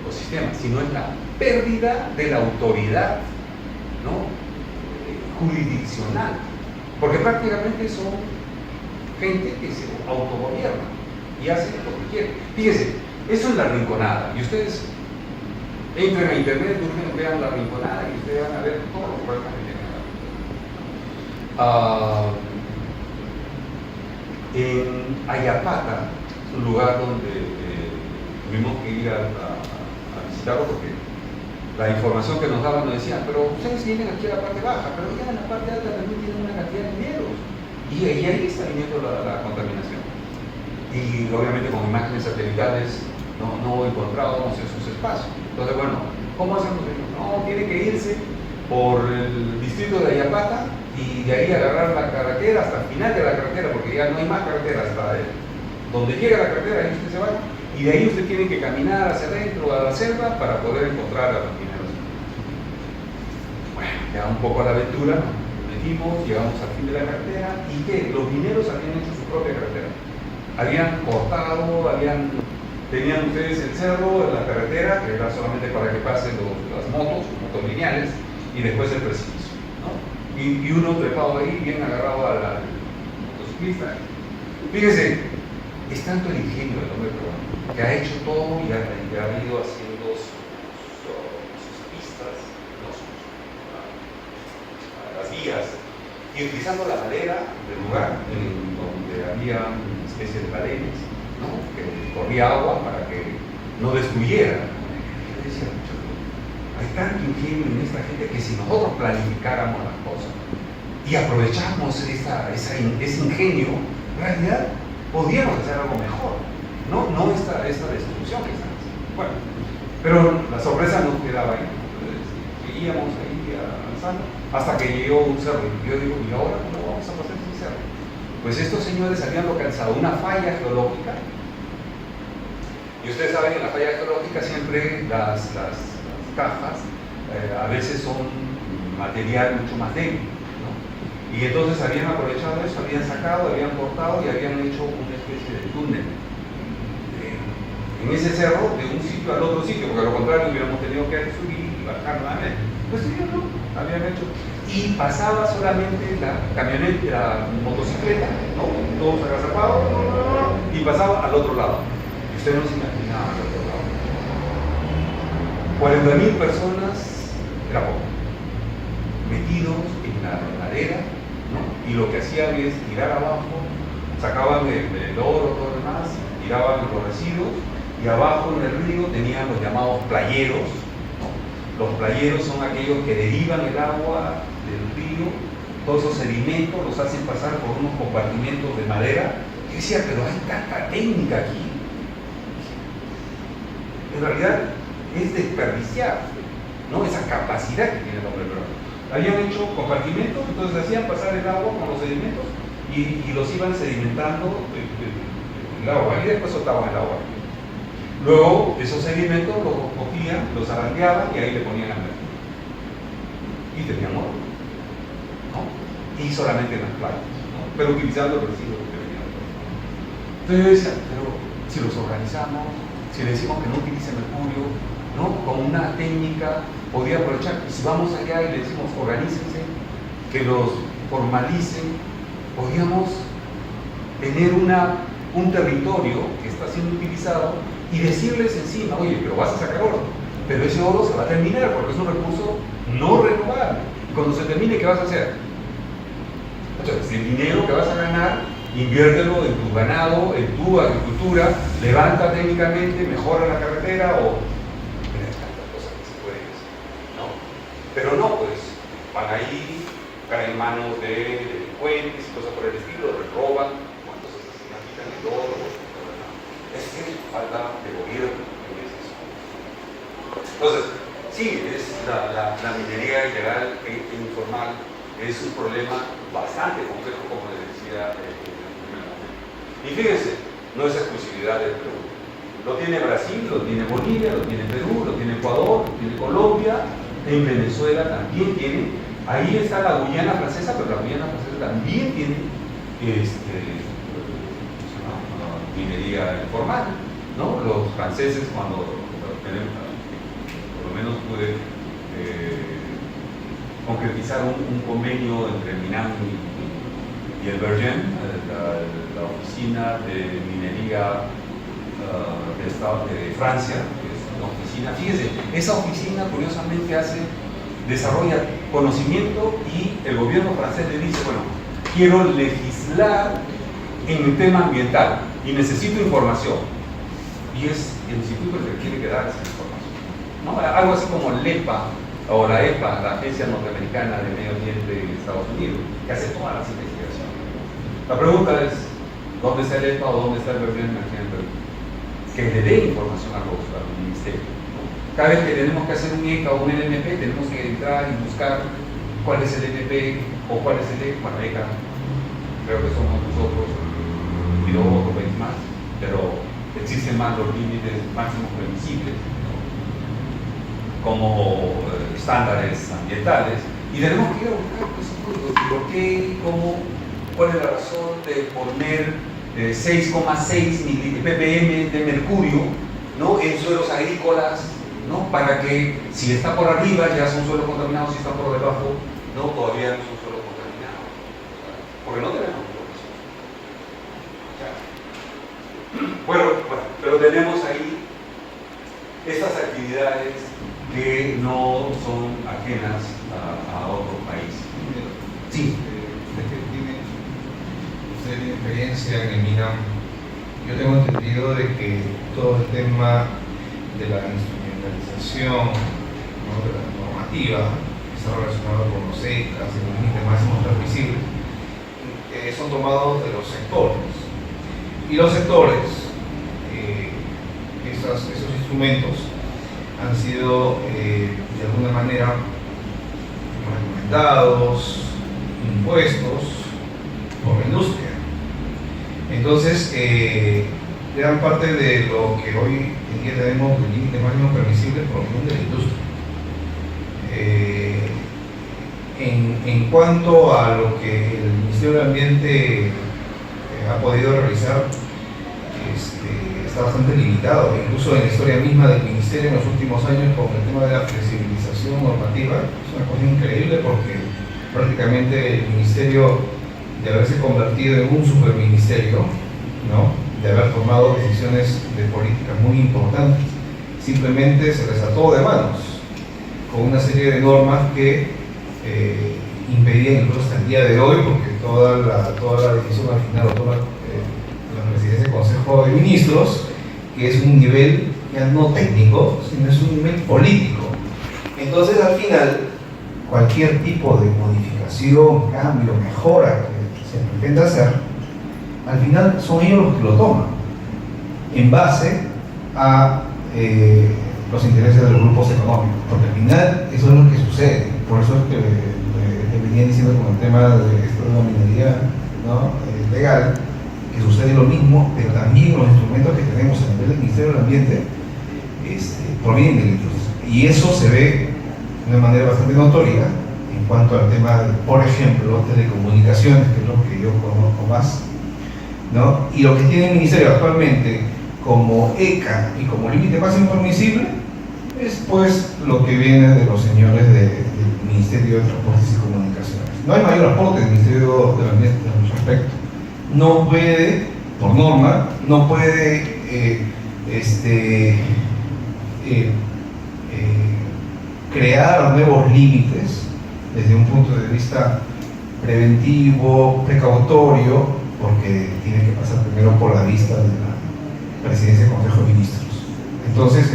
ecosistema, sino es la pérdida de la autoridad, ¿no?, jurisdiccional, porque prácticamente son gente que se autogobierna y hace lo que quiere. Fíjense, eso es la Rinconada, y ustedes entren a internet, vean la Rinconada y ustedes van a ver todos los problemas que tienen la Rinconada. En Ayapata, un lugar donde tuvimos que ir a visitarlo porque la información que nos daban nos decía, pero ustedes vienen aquí a la parte baja, pero ya en la parte alta también tienen una cantidad de mineros. Y ahí está viniendo la contaminación. Y obviamente con imágenes satelitales no encontrábamos esos espacios. Entonces, bueno, ¿cómo hacemos eso? No, tiene que irse por el distrito de Ayapata y de ahí agarrar la carretera hasta el final de la carretera, porque ya no hay más carretera hasta donde llega la carretera, ahí usted se va, y de ahí usted tiene que caminar hacia adentro, a la selva, para poder encontrar a los mineros. Bueno, ya un poco a la aventura, nos metimos, llegamos al fin de la carretera, y ¿qué? Los mineros habían hecho su propia carretera. Habían cortado, tenían ustedes el cerro, la carretera, que era solamente para que pasen las motos lineales, y después el precipicio, ¿no? Y uno trepado ahí, bien agarrado al motociclista. Fíjense, es tanto el ingenio del hombre peruano que ha hecho todo y ha ido haciendo sus sequías y utilizando la madera del lugar en donde había una especie de paredes, ¿no? Que corría agua para que no destruyera. Yo decía, hay tanto ingenio en esta gente que si nosotros planificáramos las cosas y aprovechamos ese ingenio, en realidad podríamos hacer algo mejor, no esta destrucción que están haciendo. Bueno, pero la sorpresa no quedaba ahí. Entonces, seguíamos ahí avanzando hasta que llegó un cerro. Y yo digo, ¿y ahora cómo vamos a pasar ese cerro? Pues estos señores habían localizado una falla geológica. Y ustedes saben que en la falla geológica siempre las cajas a veces son material mucho más débil, ¿no? Y entonces habían aprovechado eso, habían sacado, habían cortado y habían hecho una especie de túnel en ese cerro de un sitio al otro sitio, porque a lo contrario hubiéramos tenido que subir y bajar nuevamente. Pues ellos no, habían hecho. Y pasaba solamente la camioneta, la motocicleta, ¿no? Todos agazapados, y pasaba al otro lado. Y ustedes no se imaginaban al otro lado. 40.000 personas, era poco, metidos en la madera, ¿no? Y lo que hacían es tirar abajo, sacaban el oro, todo lo demás, tiraban los residuos, y abajo en el río tenían los llamados playeros, ¿no? Los playeros son aquellos que derivan el agua del río, todos esos sedimentos los hacen pasar por unos compartimentos de madera. Yo decía, pero hay tanta técnica aquí. En realidad es desperdiciar, ¿no? Esa capacidad que tiene el hombre, pero habían hecho compartimentos, entonces hacían pasar el agua con los sedimentos y los iban sedimentando el agua, y después soltaban el agua. Luego esos sedimentos los cogían, los arandeaban y ahí le ponían al mercurio. Y tenían oro, ¿no? Y solamente en las playas, ¿no? Pero utilizando el residuo que venían. Entonces yo decía, pero si los organizamos, si le decimos que no utilice mercurio, ¿no? Con una técnica podría aprovechar. Y si vamos allá y le decimos organícense, que los formalicen, podríamos tener un territorio que está siendo utilizado y decirles encima, oye, pero vas a sacar oro, pero ese oro se va a terminar porque es un recurso no renovable. Y cuando se termine, ¿qué vas a hacer? Entonces, el dinero que vas a ganar, inviértelo en tu ganado, en tu agricultura, levanta técnicamente, mejora la carretera o... Mira, hay tantas cosas que se pueden hacer, ¿no? Pero no, pues, van ahí, caen en manos de delincuentes y cosas por el estilo, les roban, cuántos asesinan, quitan el oro. Es que falta de gobierno en ese asunto. Entonces, sí, es la minería ilegal e informal es un problema bastante complejo, como les decía en el primer momento. Y fíjense, no es exclusividad del Perú. Lo tiene Brasil, lo tiene Bolivia, lo tiene Perú, lo tiene Ecuador, lo tiene Colombia, en Venezuela también tiene. Ahí está la Guyana francesa, pero la Guyana francesa también tiene minería informal, ¿no? Los franceses, cuando tenemos, por lo menos pude concretizar un convenio entre Minan y el Bergen, la oficina de minería de Francia, que es una oficina, fíjense, esa oficina curiosamente desarrolla conocimiento y el gobierno francés le dice, bueno, quiero legislar en el tema ambiental y necesito información. Y es el instituto el que tiene que dar esa información, ¿no? Algo así como el EPA o la EPA, la Agencia Norteamericana de Medio Ambiente de Estados Unidos, que hace todas las investigaciones. La pregunta es, ¿dónde está el EPA o dónde está el Bergen que le dé información al ministerio? Cada vez que tenemos que hacer un ECA o un LMP, tenemos que entrar y buscar cuál es el LMP o cuál es el ECA. Bueno, ECA, creo que somos nosotros y luego otro país más, pero existen más los límites máximos permisibles, ¿no? Como estándares ambientales, y tenemos que ir a buscar por qué, cómo, cuál es la razón de poner 6,6 ppm de mercurio, ¿no? En suelos agrícolas, ¿no? Para que si está por arriba ya son suelos contaminados, si está por debajo, no, todavía no son suelos contaminados, porque no tenemos información. Bueno, pero tenemos ahí estas actividades que no son ajenas a otros países. de mi experiencia en el MINAM, yo tengo entendido de que todo el tema de la instrumentalización, ¿no?, de la normativa que está relacionada con los ECAs y los límites máximos transmisibles, son tomados de los sectores. Y los sectores, esos instrumentos, han sido de alguna manera recomendados, impuestos por la industria. Entonces, gran parte de lo que hoy en día tenemos de límites máximos permisibles provienen de la industria. En cuanto a lo que el Ministerio del Ambiente ha podido realizar, está bastante limitado. Incluso en la historia misma del Ministerio en los últimos años, con el tema de la flexibilización normativa, es una cosa increíble porque prácticamente el Ministerio, de haberse convertido en un superministerio, ¿no?, de haber tomado decisiones de política muy importantes, simplemente se les ató de manos con una serie de normas que impedían, incluso hasta el día de hoy, porque toda la decisión al final lo toma la presidencia del Consejo de Ministros, que es un nivel ya no técnico, sino es un nivel político. Entonces, al final, cualquier tipo de modificación, cambio, mejora que se pretenda hacer, al final son ellos los que lo toman, en base a los intereses de los grupos económicos, porque al final eso es lo que sucede. Por eso es que venía diciendo con el tema de esto de la minería, ¿no?, legal, que sucede lo mismo, pero también los instrumentos que tenemos a nivel del Ministerio del Ambiente provienen de la industria. Y eso se ve de una manera bastante notoria en cuanto al tema de, por ejemplo, telecomunicaciones, que es lo que yo conozco más, ¿no? Y lo que tiene el Ministerio actualmente como ECA y como límite máximo permisible es pues lo que viene de los señores del Ministerio de Transportes y Comunicaciones. No hay mayor aporte del Ministerio del Ambiente al respecto. No puede, por norma, no puede crear nuevos límites desde un punto de vista preventivo, precautorio, porque tiene que pasar primero por la vista de la Presidencia del Consejo de Ministros. Entonces,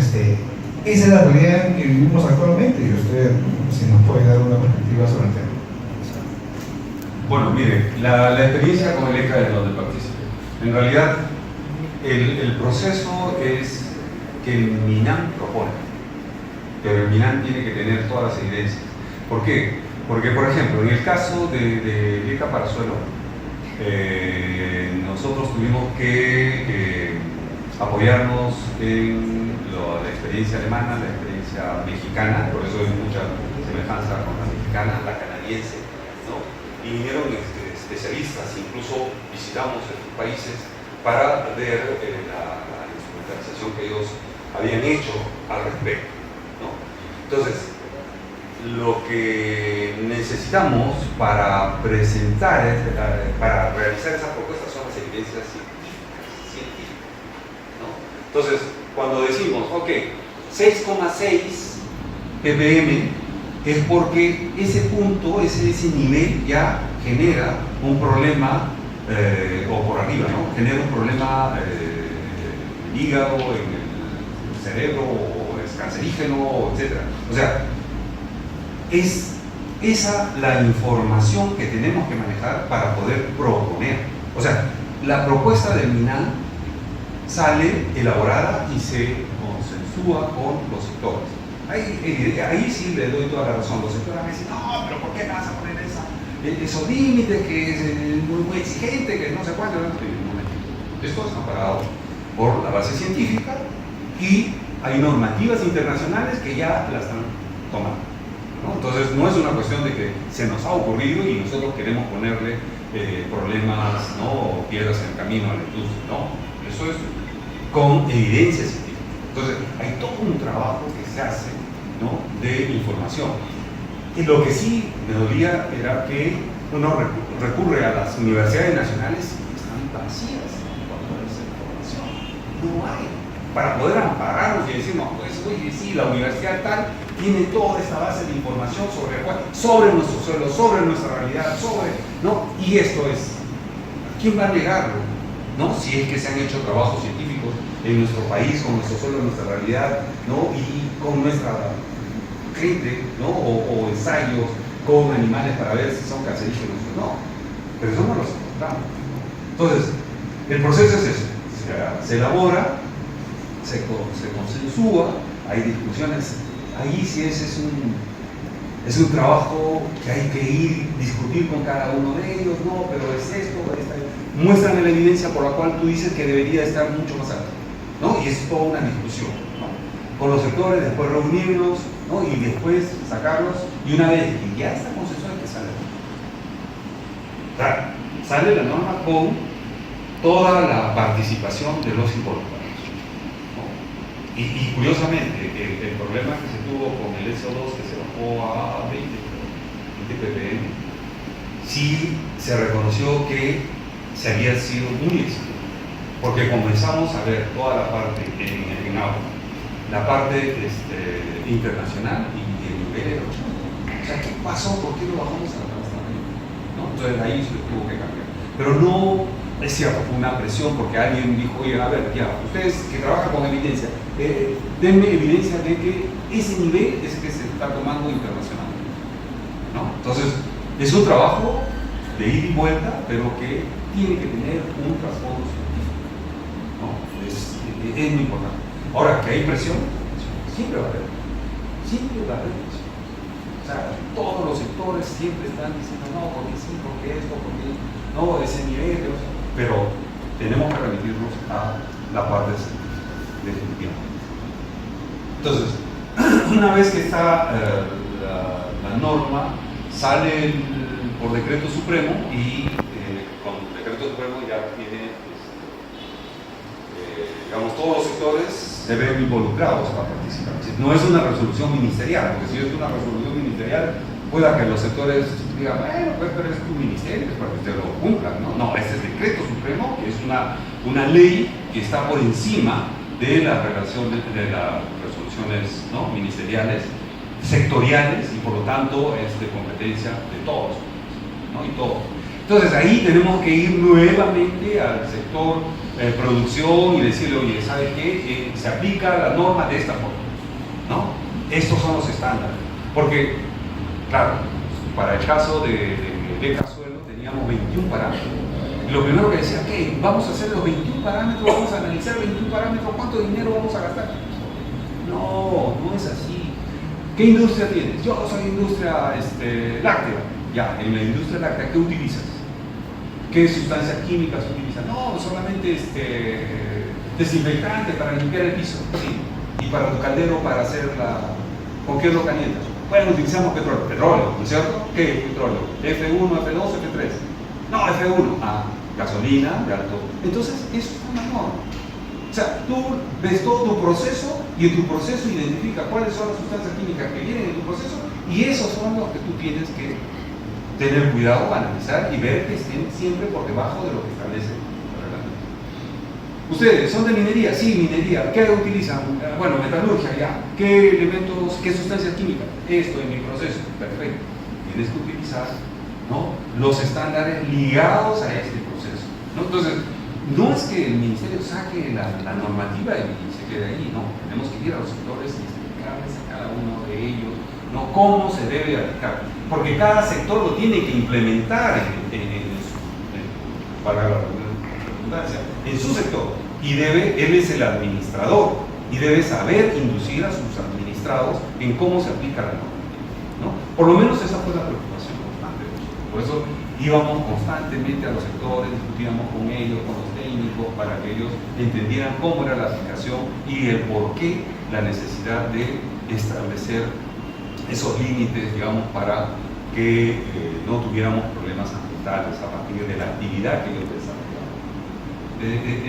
esa es la realidad en que vivimos actualmente, y usted, si nos puede dar una perspectiva sobre el tema. Bueno, mire, la experiencia con el ECA es donde participé. En realidad, el proceso es que el MINAM propone, pero el MINAM tiene que tener todas las evidencias. ¿Por qué? Porque, por ejemplo, en el caso de ECA para suelo, nosotros tuvimos que apoyarnos en la experiencia alemana, la experiencia mexicana, por eso hay mucha semejanza con la mexicana, la canadiense, ¿no? Y vinieron especialistas, incluso visitamos estos países para ver la instrumentalización que ellos habían hecho al respecto, ¿no? Entonces, lo que necesitamos para presentar, para realizar esas propuestas son las evidencias científicas, ¿no? Entonces, cuando decimos, ok, 6,6 ppm, es porque ese punto, ese nivel ya genera un problema, o por arriba, ¿no?, genera un problema en el hígado, en el cerebro, o es cancerígeno, etc. O sea, es esa la información que tenemos que manejar para poder proponer. O sea, la propuesta del MINAM sale elaborada y se consensúa con los sectores. Ahí sí le doy toda la razón. Los sectores me dicen, no, pero ¿por qué vas a poner esos límites que es muy exigente, que no sé cuánto? Esto está amparado por la base científica y hay normativas internacionales que ya la están tomando, ¿no? Entonces no es una cuestión de que se nos ha ocurrido y nosotros queremos ponerle problemas, ¿no?, o piedras en el camino a la industria. No, eso es con evidencia científica. Entonces hay todo un trabajo que se hace, ¿no?, de información. Y lo que sí me dolía era que uno recurre a las universidades nacionales y están vacías cuando hay esa información. No hay. Para poder ampararnos y decir, no, pues oye, sí, la universidad tal tiene toda esta base de información sobre nuestro suelo, sobre nuestra realidad, ¿no? Y esto es. ¿quién va a negarlo? ¿No? Si es que se han hecho trabajos científicos en nuestro país, con nuestro suelo, nuestra realidad, ¿no? Y con nuestra gente, ¿no? O ensayos con animales para ver si son cancerígenos o no. Pero eso no lo encontramos. Entonces, el proceso es eso. Se elabora, se consensúa, hay discusiones. Ahí sí es un trabajo que hay que discutir con cada uno de ellos, no, pero es esto, muestran la evidencia por la cual tú dices que debería estar mucho más alto, ¿no? Y es toda una discusión, ¿no? Con los sectores, después reunirnos, ¿no? Y después sacarlos, y una vez que ya está consensuado, que sale. Claro, sale la norma con toda la participación de los involucrados, ¿no? Y curiosamente, el problema que se tuvo con el SO2, que se bajó a 20 ppm, sí se reconoció que se había sido muy exitoso, porque comenzamos a ver toda la parte en agua, la parte internacional y el nivel. O sea, ¿qué pasó? ¿Por qué lo bajamos a la canasta? ¿No? Entonces ahí se tuvo que cambiar. Pero no es cierto, fue una presión porque alguien dijo, oye, a ver, ya, ustedes que trabajan con evidencia, denme evidencia de que ese nivel es el que se está tomando internacionalmente, ¿no? Entonces, es un trabajo de ida y vuelta, pero que tiene que tener un trasfondo científico, ¿no? Es muy importante. Ahora, que hay presión, siempre va a haber. Siempre va a haber presión. O sea, todos los sectores siempre están diciendo, no, porque sí, porque esto, porque no, ese nivel, pero tenemos que remitirnos a la parte científica, definitivamente. Entonces, una vez que está la norma, sale por decreto supremo y con el decreto supremo ya tiene, digamos, todos los sectores se ven involucrados para participar. No es una resolución ministerial, porque si es una resolución ministerial, pueda que los sectores digan, bueno, pues, pero es tu ministerio, es para que ustedes lo cumplan, ¿no? No, este es decreto supremo, que es una ley que está por encima de las relaciones, de las resoluciones, ¿no?, ministeriales, sectoriales, y por lo tanto es de competencia de todos, ¿no? Y todos. Entonces ahí tenemos que ir nuevamente al sector producción y decirle, oye, ¿sabes qué? Se aplica la norma de esta forma, ¿no? Estos son los estándares. Porque, claro, para el caso de Casuelo teníamos 21 parámetros. Y lo primero que decía, ¿qué? Vamos a hacer los 21 parámetros, vamos a analizar 21 parámetros, ¿cuánto dinero vamos a gastar? No, no es así. ¿Qué industria tienes? Yo soy industria láctea. Ya, en la industria láctea, ¿qué utilizas? ¿Qué sustancias químicas utilizan? No, solamente desinfectante para limpiar el piso. Sí. Y para tu caldero, para hacer ¿con qué lo calientas? Bueno, utilizamos petróleo, ¿no es cierto? ¿Qué petróleo? F1, F2, F3. No, F1. Ah, gasolina de alto. Entonces, eso es una norma. O sea, tú ves todo tu proceso y en tu proceso identifica cuáles son las sustancias químicas que vienen en tu proceso y esos son los que tú tienes que tener cuidado, analizar y ver que estén siempre por debajo de lo que establece el reglamento. ¿Ustedes son de minería? Sí, minería. ¿Qué utilizan? Bueno, metalurgia, ya. ¿Qué elementos, qué sustancias químicas? Esto en mi proceso. Perfecto. Tienes que utilizar, ¿no?, los estándares ligados a este proceso, ¿no? Entonces, no es que el ministerio saque la normativa y se quede ahí, no. Tenemos que ir a los sectores y explicarles a cada uno de ellos, ¿no?, cómo se debe aplicar. Porque cada sector lo tiene que implementar en su sector. Y él es el administrador y debe saber inducir a sus administrados en cómo se aplica la normativa, ¿no? Por lo menos esa fue la preocupación constante de nosotros. Por eso íbamos constantemente a los sectores, discutíamos con ellos, con los técnicos, para que ellos entendieran cómo era la aplicación y el por qué la necesidad de establecer esos límites, digamos, para que no tuviéramos problemas ambientales a partir de la actividad que ellos desarrollaban.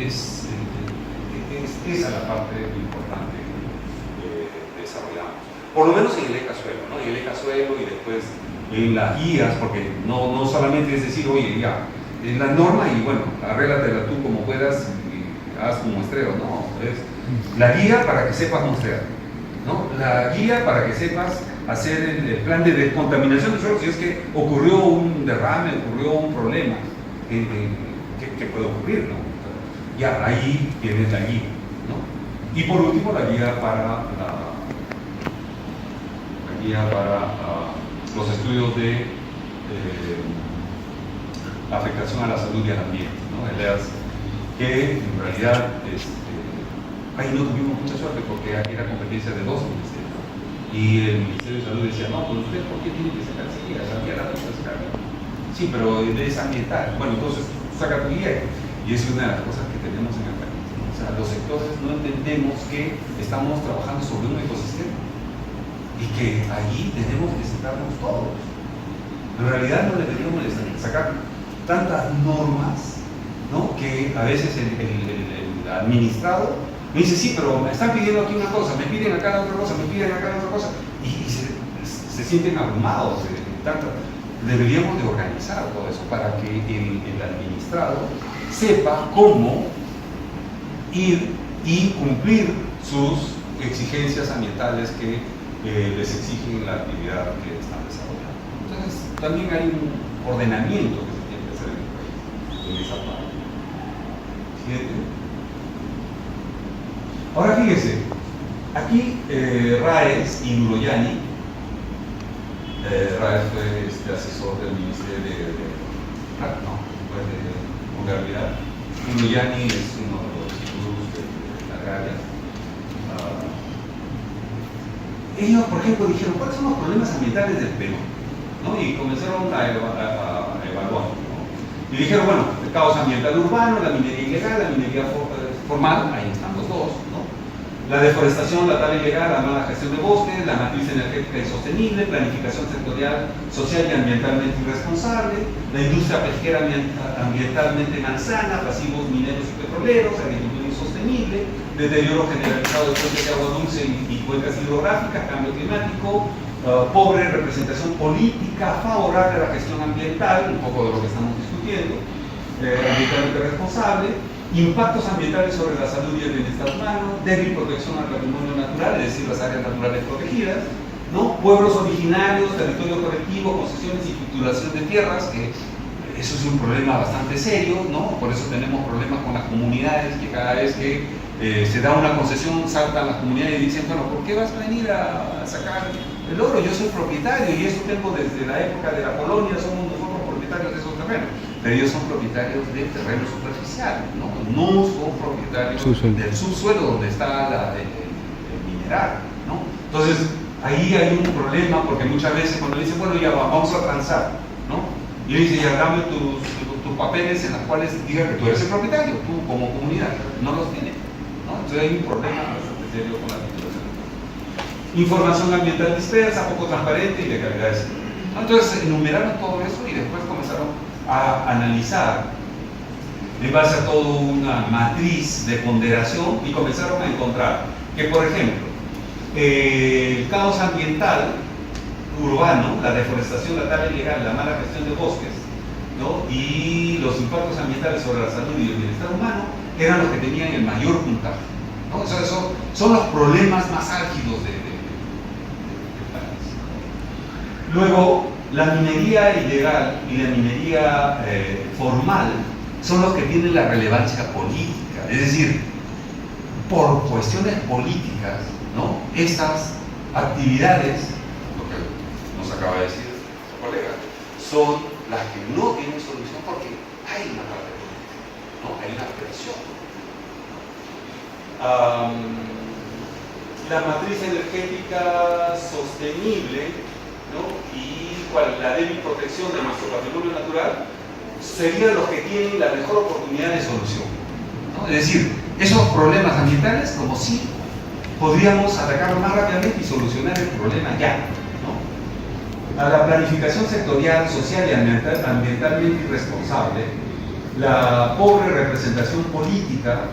Esa es la parte importante que desarrollamos. Por lo menos en el ECA-Suelo, ¿no? En el ECA-Suelo y después en las guías, porque no solamente es decir, oye, ya, es la norma y bueno, arréglatela tú como puedas y haz tu muestreo, no, es la guía para que sepas muestrear, ¿no? La guía para que sepas hacer el plan de descontaminación del suelo si es que ocurrió un derrame, ocurrió un problema qué puede ocurrir, ¿no? Ya, ahí tienes la guía, ¿no? Y por último, la guía para los estudios de afectación a la salud y al ambiente, ¿no? El EAS, que en realidad ahí no tuvimos mucha suerte porque era competencia de dos ministerios. Y el Ministerio de Salud decía, no, pues usted, ¿por qué tiene que sacar esa guía? La guía la vamos a sacar. Sí, pero es ambiental. Bueno, entonces saca tu guía. Y es una de las cosas que tenemos en el país, ¿no? O sea, los sectores no entendemos que estamos trabajando sobre un ecosistema y que allí tenemos que sentarnos todos. En realidad no deberíamos sacar tantas normas, ¿no? Que a veces el administrado me dice, sí, pero me están pidiendo aquí una cosa, me piden acá otra cosa, me piden acá otra cosa, y se sienten abrumados de tanto. Deberíamos de organizar todo eso para que el administrado sepa cómo ir y cumplir sus exigencias ambientales que les exigen la actividad que están desarrollando. Entonces, también hay un ordenamiento que se tiene que hacer en el país, en esa parte. ¿Siguiente? Ahora fíjese, aquí Raes y Nuroyani, Raes fue asesor del Ministerio de Honorabilidad. Nuroyani es uno de los gurús de la agraria. Ellos, por ejemplo, dijeron, ¿cuáles son los problemas ambientales del Perú? ¿No? Y comenzaron a evaluar, ¿no? Y dijeron, bueno, el caos ambiental urbano, la minería ilegal, la minería formal, ahí están los dos, ¿no? La deforestación, la tala ilegal, la mala gestión de bosques, la matriz energética insostenible, planificación sectorial, social y ambientalmente irresponsable, la industria pesquera ambientalmente malsana, pasivos mineros y petroleros, agricultura insostenible, deterioro generalizado de fuentes de agua dulce y cuencas hidrográficas, cambio climático, pobre representación política favorable a la gestión ambiental, un poco de lo que estamos discutiendo, ambientalmente responsable, impactos ambientales sobre la salud y el bienestar humano, débil protección al patrimonio natural, es decir, las áreas naturales protegidas, ¿no? Pueblos originarios, territorio colectivo, concesiones y titulación de tierras, que eso es un problema bastante serio, ¿no? Por eso tenemos problemas con las comunidades, que cada vez que se da una concesión saltan las comunidades y dicen, bueno, ¿por qué vas a venir a sacar el oro? Yo soy propietario y eso tengo desde la época de la colonia, somos nosotros propietarios de esos terrenos. Pero ellos son propietarios del terreno superficial, no son propietarios del subsuelo donde está el mineral, ¿no? Entonces, ahí hay un problema porque muchas veces cuando dicen, bueno, ya vamos a transar, ¿no? Y le dicen, ya dame tus papeles en los cuales diga que tú eres el propietario, tú como comunidad, no los tienes, ¿no? Entonces hay un problema bastante serio con la titulación. Información ambiental dispersa, poco transparente y de calidad de servicio. Entonces enumeraron todo eso y después comenzaron a analizar en base a toda una matriz de ponderación y comenzaron a encontrar que, por ejemplo, el caos ambiental urbano, la deforestación, la tala ilegal, la mala gestión de bosques, ¿no? Y los impactos ambientales sobre la salud y el bienestar humano eran los que tenían el mayor puntaje, ¿no? Esos son los problemas más álgidos del país. Luego, la minería ilegal y la minería formal son los que tienen la relevancia política, es decir, por cuestiones políticas, ¿no? Estas actividades, lo que nos acaba de decir nuestro colega, son las que no tienen solución porque hay una parte política, ¿no? Hay una presión. La matriz energética sostenible, ¿no? Y la débil protección de nuestro patrimonio natural serían los que tienen la mejor oportunidad de solución, ¿no? Es decir, esos problemas ambientales, como si podríamos atacarlos más rápidamente y solucionar el problema ya, ¿no? A la planificación sectorial, social y ambientalmente irresponsable, la pobre representación política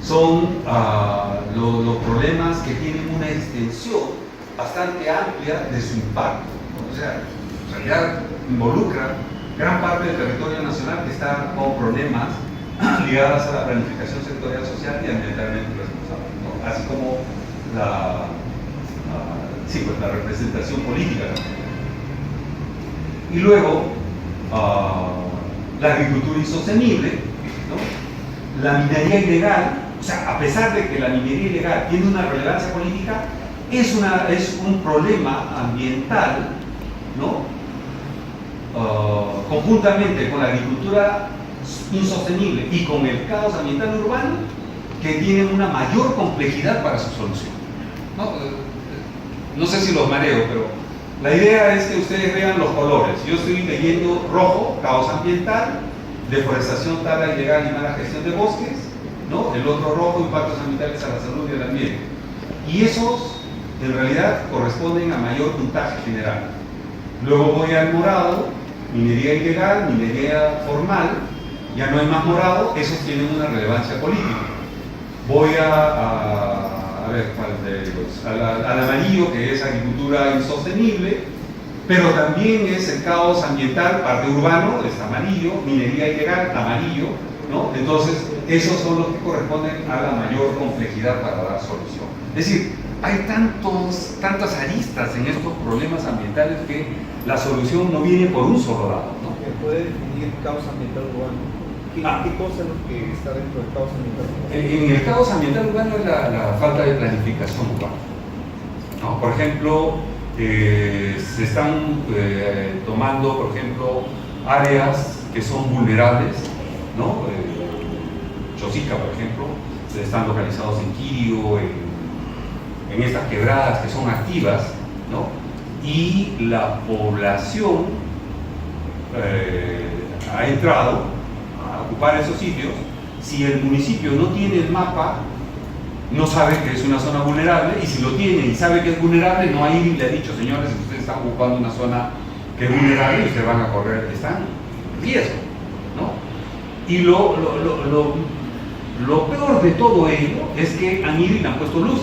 son los problemas que tienen una extensión bastante amplia de su impacto, ¿no? O sea, en realidad involucra gran parte del territorio nacional que está con problemas ligados a la planificación sectorial, social y ambientalmente responsable, ¿no? Así como la representación política también. Y luego, la agricultura insostenible, ¿no? La minería ilegal. O sea, a pesar de que la minería ilegal tiene una relevancia política, es un problema ambiental, ¿no? Conjuntamente con la agricultura insostenible y con el caos ambiental urbano, que tienen una mayor complejidad para su solución. No sé si los mareo, pero la idea es que ustedes vean los colores. Yo estoy leyendo rojo, caos ambiental, deforestación, tala ilegal y mala gestión de bosques, ¿no? El otro rojo, impactos ambientales a la salud y al ambiente. Y esos, en realidad, corresponden a mayor puntaje general. Luego voy al morado, minería ilegal, minería formal, ya no hay más morado, esos tienen una relevancia política. Voy a ver cuál de ellos, al amarillo, que es agricultura insostenible, pero también es el caos ambiental, parte urbano, es amarillo, minería ilegal, amarillo, ¿no? Entonces, esos son los que corresponden a la mayor complejidad para dar solución. Es decir, hay tantas aristas en estos problemas ambientales que la solución no viene por un solo lado, ¿no? ¿Me puede definir caos ambiental urbano? ¿Qué cosa es lo que está dentro del caos ambiental urbano? En el caos ambiental urbano es la falta de planificación urbana, ¿no? Por ejemplo, se están tomando, por ejemplo, áreas que son vulnerables, ¿no? Chosica, por ejemplo, están localizados en Quirio, en estas quebradas que son activas, ¿no? Y la población ha entrado a ocupar esos sitios. Si el municipio no tiene el mapa, no sabe que es una zona vulnerable, y si lo tiene y sabe que es vulnerable, no ha ido y le ha dicho, señores, ustedes están ocupando una zona que es vulnerable y ustedes van a correr, están en riesgo, ¿no? Y lo peor de todo ello es que han ido y le han puesto luz,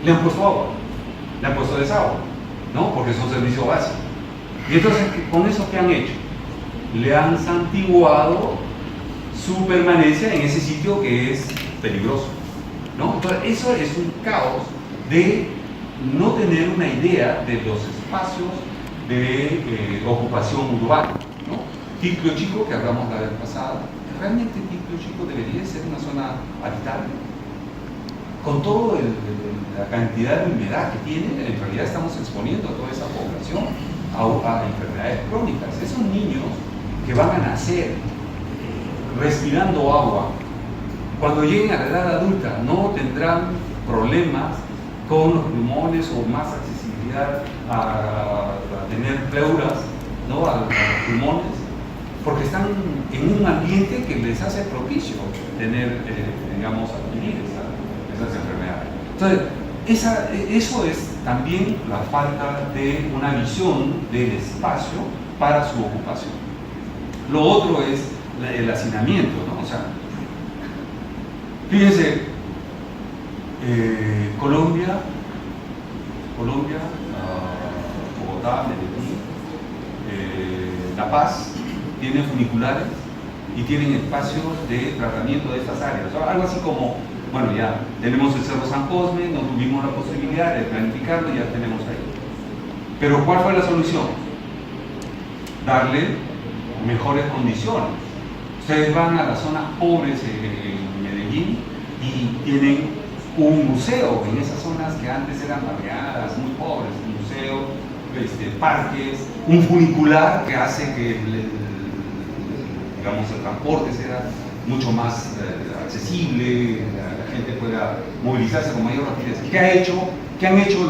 le han puesto agua, le han puesto desagüe, ¿no? Porque es un servicio básico. Y entonces, ¿con eso qué han hecho? Le han santiguado su permanencia en ese sitio que es peligroso, ¿no? Entonces, eso es un caos de no tener una idea de los espacios de ocupación urbana, ¿no? Ticlio Chico, que hablamos la vez pasada, ¿realmente Ticlio Chico debería ser una zona habitable? Con toda la cantidad de humedad que tiene, en realidad estamos exponiendo a toda esa población a enfermedades crónicas. Esos niños que van a nacer respirando agua, cuando lleguen a la edad adulta, no tendrán problemas con los pulmones o más accesibilidad a tener pleuras, ¿no? a los pulmones, porque están en un ambiente que les hace propicio tener, digamos, adquirir esas enfermedades. Entonces, eso es también la falta de una visión del espacio para su ocupación. Lo otro es el hacinamiento, ¿no? O sea, fíjense, Colombia, Bogotá, Medellín, La Paz, tienen funiculares y tienen espacios de tratamiento de estas áreas. O sea, algo así como, bueno, ya tenemos el Cerro San Cosme, no tuvimos la posibilidad de planificarlo, ya tenemos ahí. Pero ¿cuál fue la solución? Darle mejores condiciones. Ustedes van a las zonas pobres en Medellín y tienen un museo en esas zonas que antes eran barriadas, muy pobres, un museo, parques, un funicular que hace que digamos, el transporte sea mucho más accesible, la gente pueda movilizarse con mayor rapidez. ¿Qué han hecho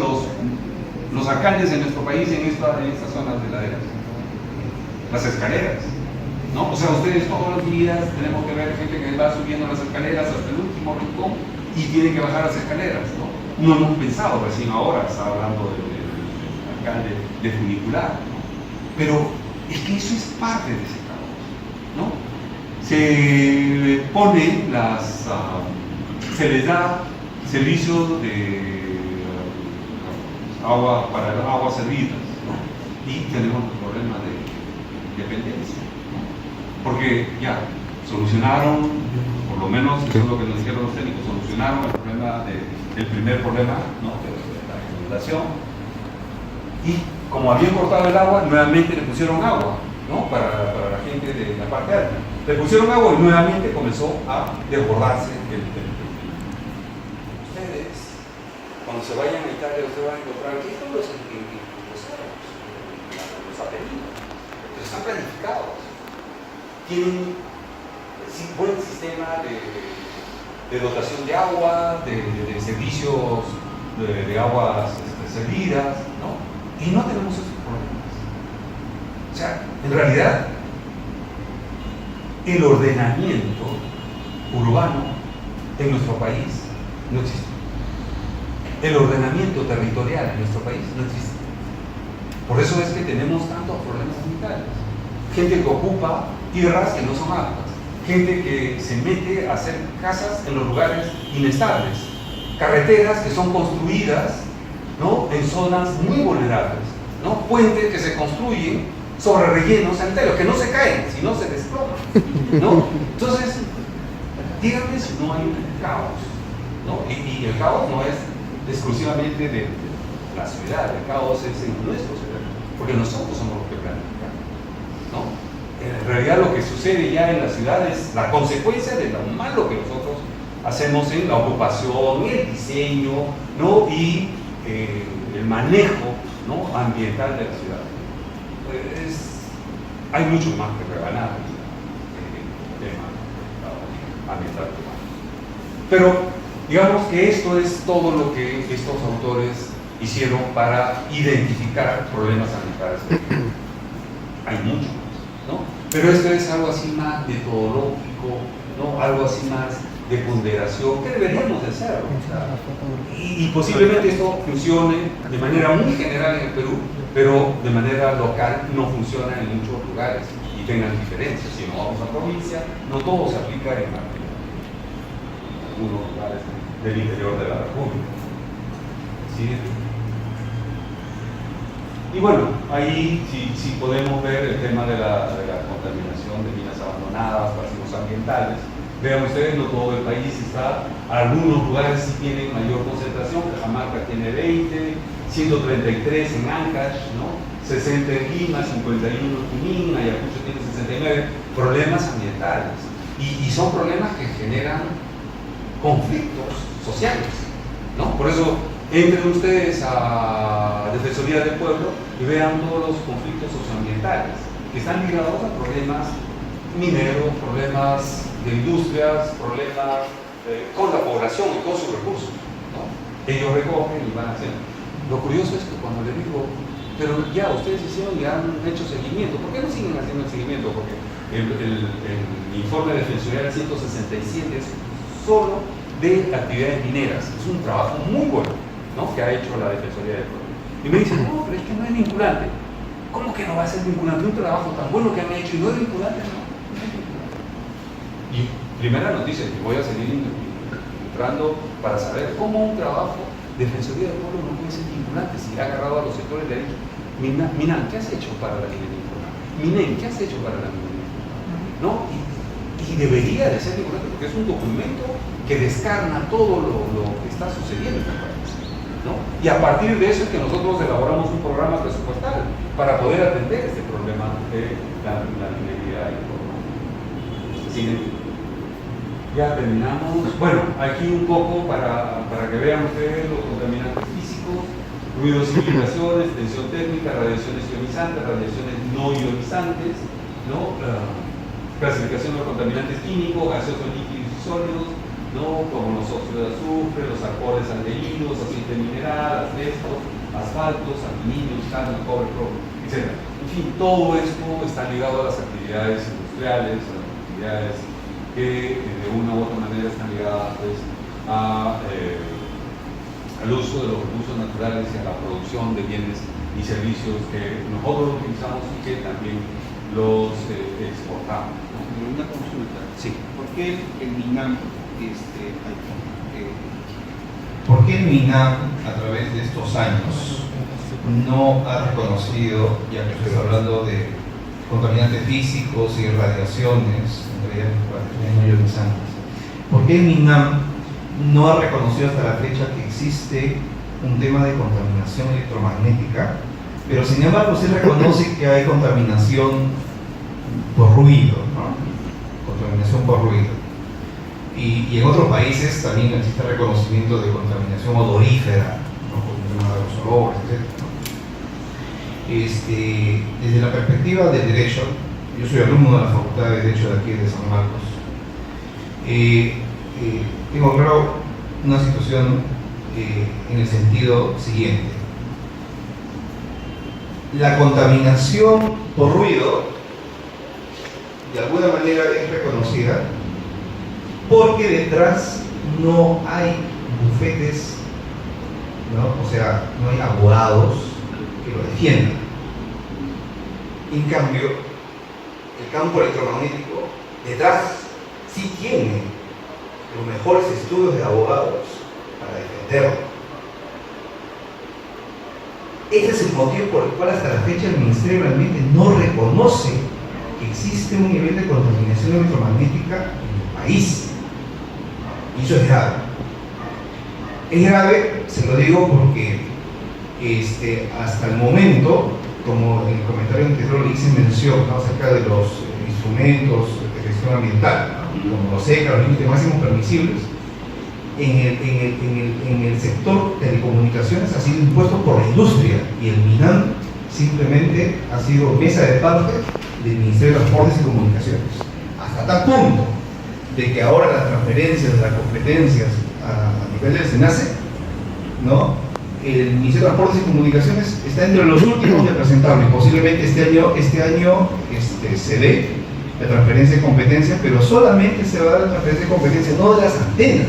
los alcaldes de nuestro país en estas zonas de laderas? Las escaleras, ¿no? O sea, ustedes todos los días tenemos que ver gente que va subiendo las escaleras hasta el último rincón y tiene que bajar las escaleras, ¿no? No hemos pensado, recién ahora está hablando del alcalde de funicular, ¿no? Pero es que eso es parte de ese caos, ¿no? Se pone se les da servicio de agua para aguas servidas, ¿no? Y tenemos el problema de dependencia, ¿no? Porque ya solucionaron, por lo menos eso es lo que nos dijeron los técnicos, solucionaron el problema el primer problema, ¿no? de la inundación, y como habían cortado el agua, nuevamente le pusieron agua, ¿no? Para la gente de la parte alta. Le pusieron agua y nuevamente comenzó a desbordarse el templo. Ustedes, cuando se vayan a Italia, ustedes van a encontrar que todos los cerros, los apeninos, están planificados. Tienen buen sistema de dotación de agua, de servicios de aguas servidas, ¿no? Y no tenemos esos problemas. O sea, en realidad, el ordenamiento urbano en nuestro país no existe. El ordenamiento territorial en nuestro país no existe. Por eso es que tenemos tantos problemas ambientales. Gente que ocupa tierras que no son aptas, gente que se mete a hacer casas en los lugares inestables, carreteras que son construidas, ¿no?, en zonas muy vulnerables, ¿no?, puentes que se construyen sobre rellenos sanitarios que no se caen, sino se desploman, ¿no? Entonces, díganme si no hay un caos, ¿no? Y el caos no es exclusivamente de la ciudad, el caos es en nuestra ciudad, porque nosotros somos los que planificamos, ¿no? En realidad lo que sucede ya en la ciudad es la consecuencia de lo malo que nosotros hacemos en la ocupación, el diseño, ¿no?, y el manejo, ¿no?, ambiental de la ciudad. Hay mucho más que rebanar el tema ambiental. Pero digamos que esto es todo lo que estos autores hicieron para identificar problemas ambientales. Hay mucho más, ¿no? Pero esto es algo así más metodológico, ¿no?, algo así más de ponderación, que deberíamos de hacerlo. O sea, y posiblemente esto funcione de manera muy general en el Perú, pero de manera local no funciona en muchos lugares y tengan diferencias. Si no vamos a provincia, no todo se aplica en algunos lugares del interior de la República. ¿Sí? Y bueno, ahí sí podemos ver el tema de la contaminación de minas abandonadas, pasivos ambientales. Vean ustedes, no todo el país está, algunos lugares sí tienen mayor concentración, Cajamarca tiene 20, 133 en Ancash, ¿no?, 60 en Lima, 51 en Junín, Ayacucho tiene 69, problemas ambientales. Y son problemas que generan conflictos sociales, ¿no? Por eso, entren ustedes a Defensoría del Pueblo y vean todos los conflictos socioambientales que están ligados a problemas mineros, problemas de industrias, problemas con la población y con sus recursos, ¿no? Ellos recogen y van haciendo. Lo curioso es que cuando les digo, pero ya ustedes hicieron y han hecho seguimiento, ¿por qué no siguen haciendo el seguimiento? Porque el informe de Defensoría del 167 es solo de actividades mineras, es un trabajo muy bueno, ¿no?, que ha hecho la Defensoría del Pueblo. Y me dicen, no, pero es que no es vinculante. ¿Cómo que no va a ser vinculante? Un trabajo tan bueno que han hecho y no es vinculante, no. Y primera noticia, que voy a seguir entrando para saber cómo un trabajo de Defensoría del Pueblo no puede ser vinculante si ha agarrado a los sectores de derecho. Minan, ¿qué has hecho para la minería informal? Minen, ¿qué has hecho para la minería informal? ¿No? Y debería de ser vinculante porque es un documento que descarna todo lo que está sucediendo en el país, ¿no? Y a partir de eso es que nosotros elaboramos un programa presupuestal para poder atender este problema de la minería informal. ¿Sí? Ya terminamos. Bueno, aquí un poco para que vean ustedes los contaminantes físicos, ruidos y vibraciones, tensión térmica, radiaciones ionizantes, radiaciones no ionizantes, ¿no? Clasificación de los contaminantes químicos, gaseosos, líquidos y sólidos, ¿no?, como los óxidos de azufre, los alcoholes aldehídos, aceite mineral, asbestos, asfaltos, aluminios, cadmio, cobre, plomo, etc. En fin, todo esto está ligado a las actividades industriales, a las actividades que de una u otra manera están ligadas, pues, al uso de los recursos naturales y a la producción de bienes y servicios que nosotros utilizamos y que también los exportamos, ¿no? Una consulta. Sí. ¿Por qué el MINAM ¿Por qué el MINAM, a través de estos años, no ha reconocido, ya que estoy hablando de contaminantes físicos y radiaciones, en realidad no ionizantes, por qué el MINAM no ha reconocido hasta la fecha que existe un tema de contaminación electromagnética, pero sin embargo sí reconoce que hay contaminación por ruido, ¿no? Contaminación por ruido. Y en otros países también existe reconocimiento de contaminación odorífera, ¿no? Por el tema de los olores, etc., ¿no? Desde la perspectiva del derecho, yo soy alumno de la Facultad de Derecho de aquí de San Marcos, tengo claro una situación en el sentido siguiente. La contaminación por ruido de alguna manera es reconocida porque detrás no hay bufetes, ¿no? O sea, no hay abogados que lo defiendan. En cambio, el campo electromagnético detrás sí tiene los mejores estudios de abogados para defenderlo. Ese es el motivo por el cual hasta la fecha el Ministerio del Ambiente no reconoce que existe un nivel de contaminación electromagnética en el país. Y eso es grave. Es grave, se lo digo porque hasta el momento, como en el comentario anterior le hice mención, ¿no?, acerca de los instrumentos de gestión ambiental, ¿no?, como los ECA, los límites máximos permisibles, en el sector de telecomunicaciones ha sido impuesto por la industria y el MINAM simplemente ha sido mesa de parte del Ministerio de Transportes y Comunicaciones, hasta tal punto de que ahora las transferencias de las competencias a nivel del SENACE, ¿no?, el Ministerio de Transportes y Comunicaciones está entre los últimos de presentarlo, y posiblemente este año se dé la transferencia de competencias, pero solamente se va a dar la transferencia de competencias no de las antenas,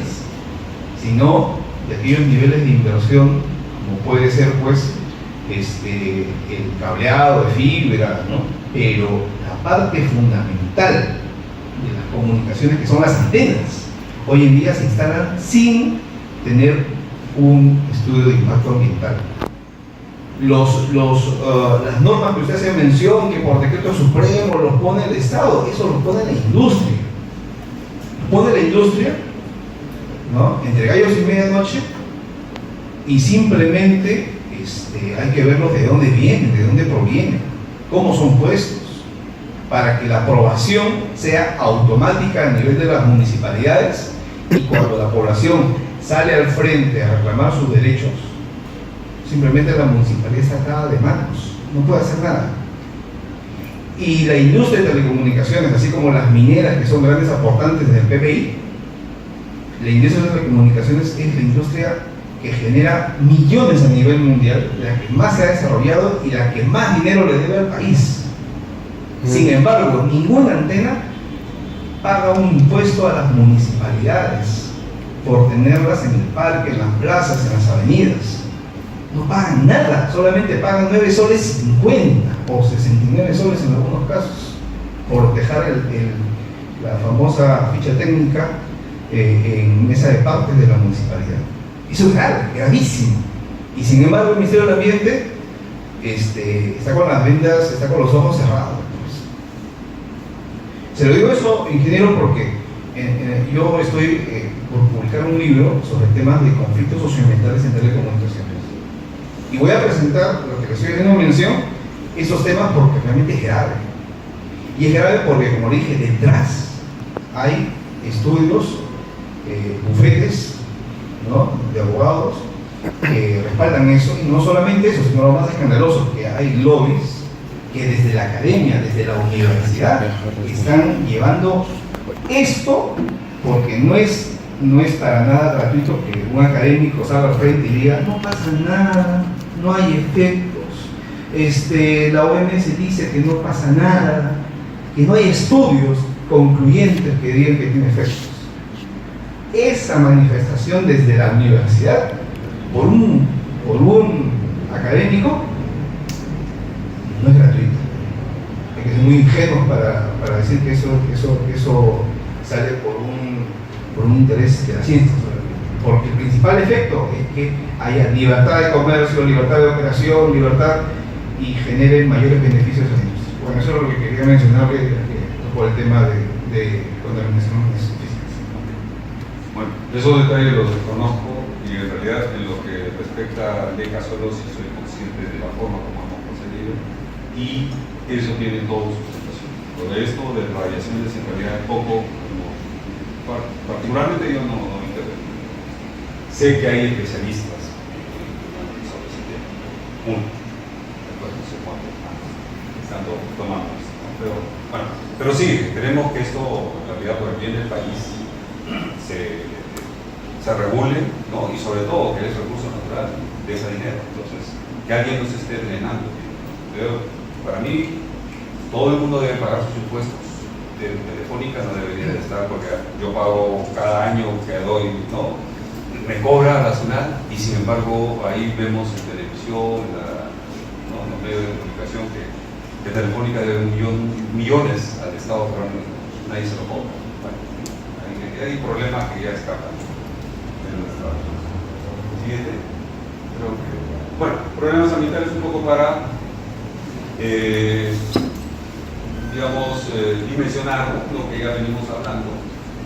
sino de aquellos niveles de inversión, como puede ser pues el cableado de fibra, ¿no? Pero la parte fundamental de las comunicaciones, que son las antenas, hoy en día se instalan sin tener un estudio de impacto ambiental. Las normas que usted hace mención, que por decreto supremo los pone el Estado, eso lo pone la industria. Lo pone la industria, ¿no?, entre gallos y medianoche, y simplemente hay que verlos de dónde vienen, de dónde provienen, cómo son puestos, para que la aprobación sea automática a nivel de las municipalidades, y cuando la población sale al frente a reclamar sus derechos, simplemente la municipalidad está atada de manos, no puede hacer nada. Y la industria de telecomunicaciones, así como las mineras, que son grandes aportantes del PBI, la industria de telecomunicaciones es la industria que genera millones a nivel mundial, la que más se ha desarrollado y la que más dinero le debe al país. Sin embargo, ninguna antena paga un impuesto a las municipalidades por tenerlas en el parque, en las plazas, en las avenidas. No pagan nada, solamente pagan 9 soles 50 o 69 soles en algunos casos por dejar la famosa ficha técnica en mesa de partes de la municipalidad. Eso es grave, gravísimo. Y sin embargo el Ministerio del Ambiente está con las vendas, está con los ojos cerrados. Se lo digo eso, ingeniero, porque yo estoy por publicar un libro sobre temas de conflictos socioambientales en telecomunicaciones. Y voy a presentar lo que le estoy haciendo mención, esos temas, porque realmente es grave. Y es grave porque, como le dije, detrás hay estudios, bufetes, ¿no?, de abogados que respaldan eso, y no solamente eso, sino lo más escandaloso, que hay lobbies que desde la academia, desde la universidad, están llevando esto, porque no es para nada gratuito que un académico salga al frente y diga: no pasa nada, no hay efectos, la OMS dice que no pasa nada, que no hay estudios concluyentes que digan que tiene efectos. Esa manifestación desde la universidad por un académico no es gratuita. Hay que ser muy ingenuos para decir que eso sale por un interés de la ciencia, porque el principal efecto es que haya libertad de comercio, libertad de operación, libertad, y generen mayores beneficios a la industria. Bueno, eso es lo que quería mencionarle por el tema de contaminación física. Bueno, esos detalles los desconozco, y en realidad en lo que respecta a Leca solo sí soy consciente de la forma como hemos procedido, y eso tiene todos sus situaciones. Lo de esto, de radiaciones, en realidad poco, particularmente yo no intervengo. Sé que hay especialistas sobre ese tema. Uno, después no sé cuántos más están tomando esto, ¿no? Pero bueno, pero sí, queremos que esto, en realidad, por el bien del país, se regule, ¿no? Y sobre todo que es recurso natural de ese dinero. Entonces, que alguien nos esté drenando. Para mí, todo el mundo debe pagar sus impuestos. Telefónica no debería de estar, porque yo pago cada año que doy, ¿no? Me cobra nacional, y sin embargo ahí vemos en televisión, ¿no? En los medios de comunicación que Telefónica debe millones al Estado, pero nadie se lo cobra. Bueno, hay problemas que ya escapan de nuestra. Siguiente. Creo que, bueno, problemas ambientales un poco para digamos, dimensionar lo que ya venimos hablando,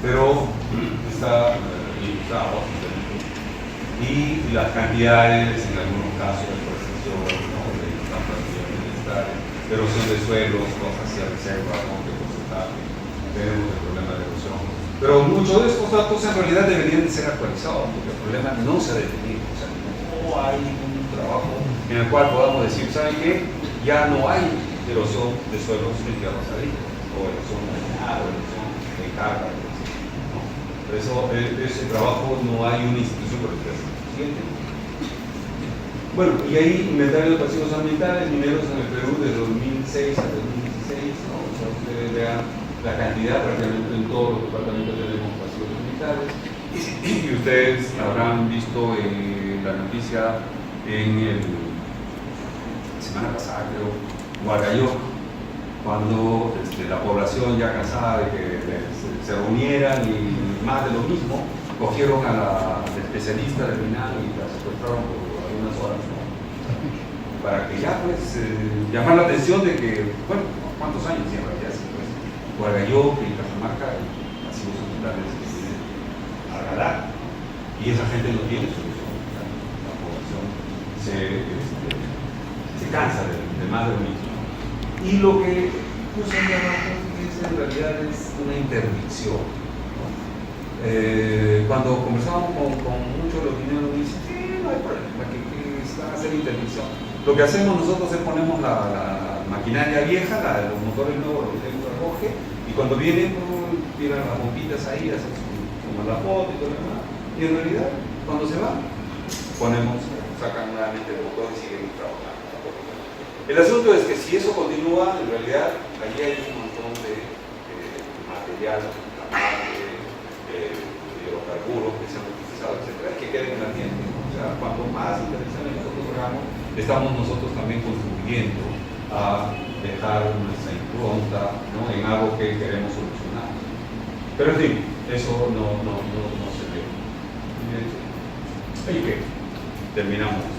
pero está ilustrado, y las cantidades, en algunos casos, de deforestación, ¿no? De tantas millones de hectáreas, erosión de suelos, cosas hacia reserva, ¿no? De porcentaje, tenemos el problema de erosión. Pero muchos de estos datos en realidad deberían de ser actualizados, porque el problema no se ha detenido. O sea, no hay un trabajo en el cual podamos decir, ¿saben qué? Ya no hay erosión de suelos en tierras agrícolas, o erosión marginal, o erosión de carga, ¿no? Por eso, ese trabajo no hay una institución por el siguiente. Bueno, y hay inventario de pasivos ambientales, mineros en el Perú de 2006 a 2016, ¿no? O sea, ustedes vean la cantidad, prácticamente en todos los departamentos tenemos pasivos ambientales, y ustedes habrán visto la noticia en el semana pasada, creo, Huarayó, cuando la población ya cansada de que se reunieran y más de lo mismo, cogieron a la especialista del MINAL y la secuestraron por algunas horas, ¿no? Para que ya pues llamar la atención de que, bueno, ¿cuántos años ya sí, pues? Huarayó, que en Cajamarca hay pasivos ambientales que tienen a regalar, y esa gente no tiene solución. La población se cansa de más de lo mismo. Y lo que puse ahí abajo es, en realidad es una interdicción, ¿no? Cuando conversamos con muchos de los mineros, me dicen que no hay problema, que van a hacer interdicción. Lo que hacemos nosotros es ponemos la maquinaria vieja, los motores nuevos, los que recoge, y cuando vienen, tiran las bombitas ahí, hacen como la foto y todo lo demás. Y en realidad, cuando se van, sacan nuevamente el motor y siguen trabajando. El asunto es que si eso continúa, en realidad allí hay un montón de material, hidrocarburos que se han utilizado, etcétera, que queden en el ambiente. O sea, cuanto más intervenciones nosotros hagamos, estamos nosotros también contribuyendo a dejar nuestra impronta, ¿no? En algo que queremos solucionar. Pero en fin, eso no se ve. ¿Y qué? Terminamos.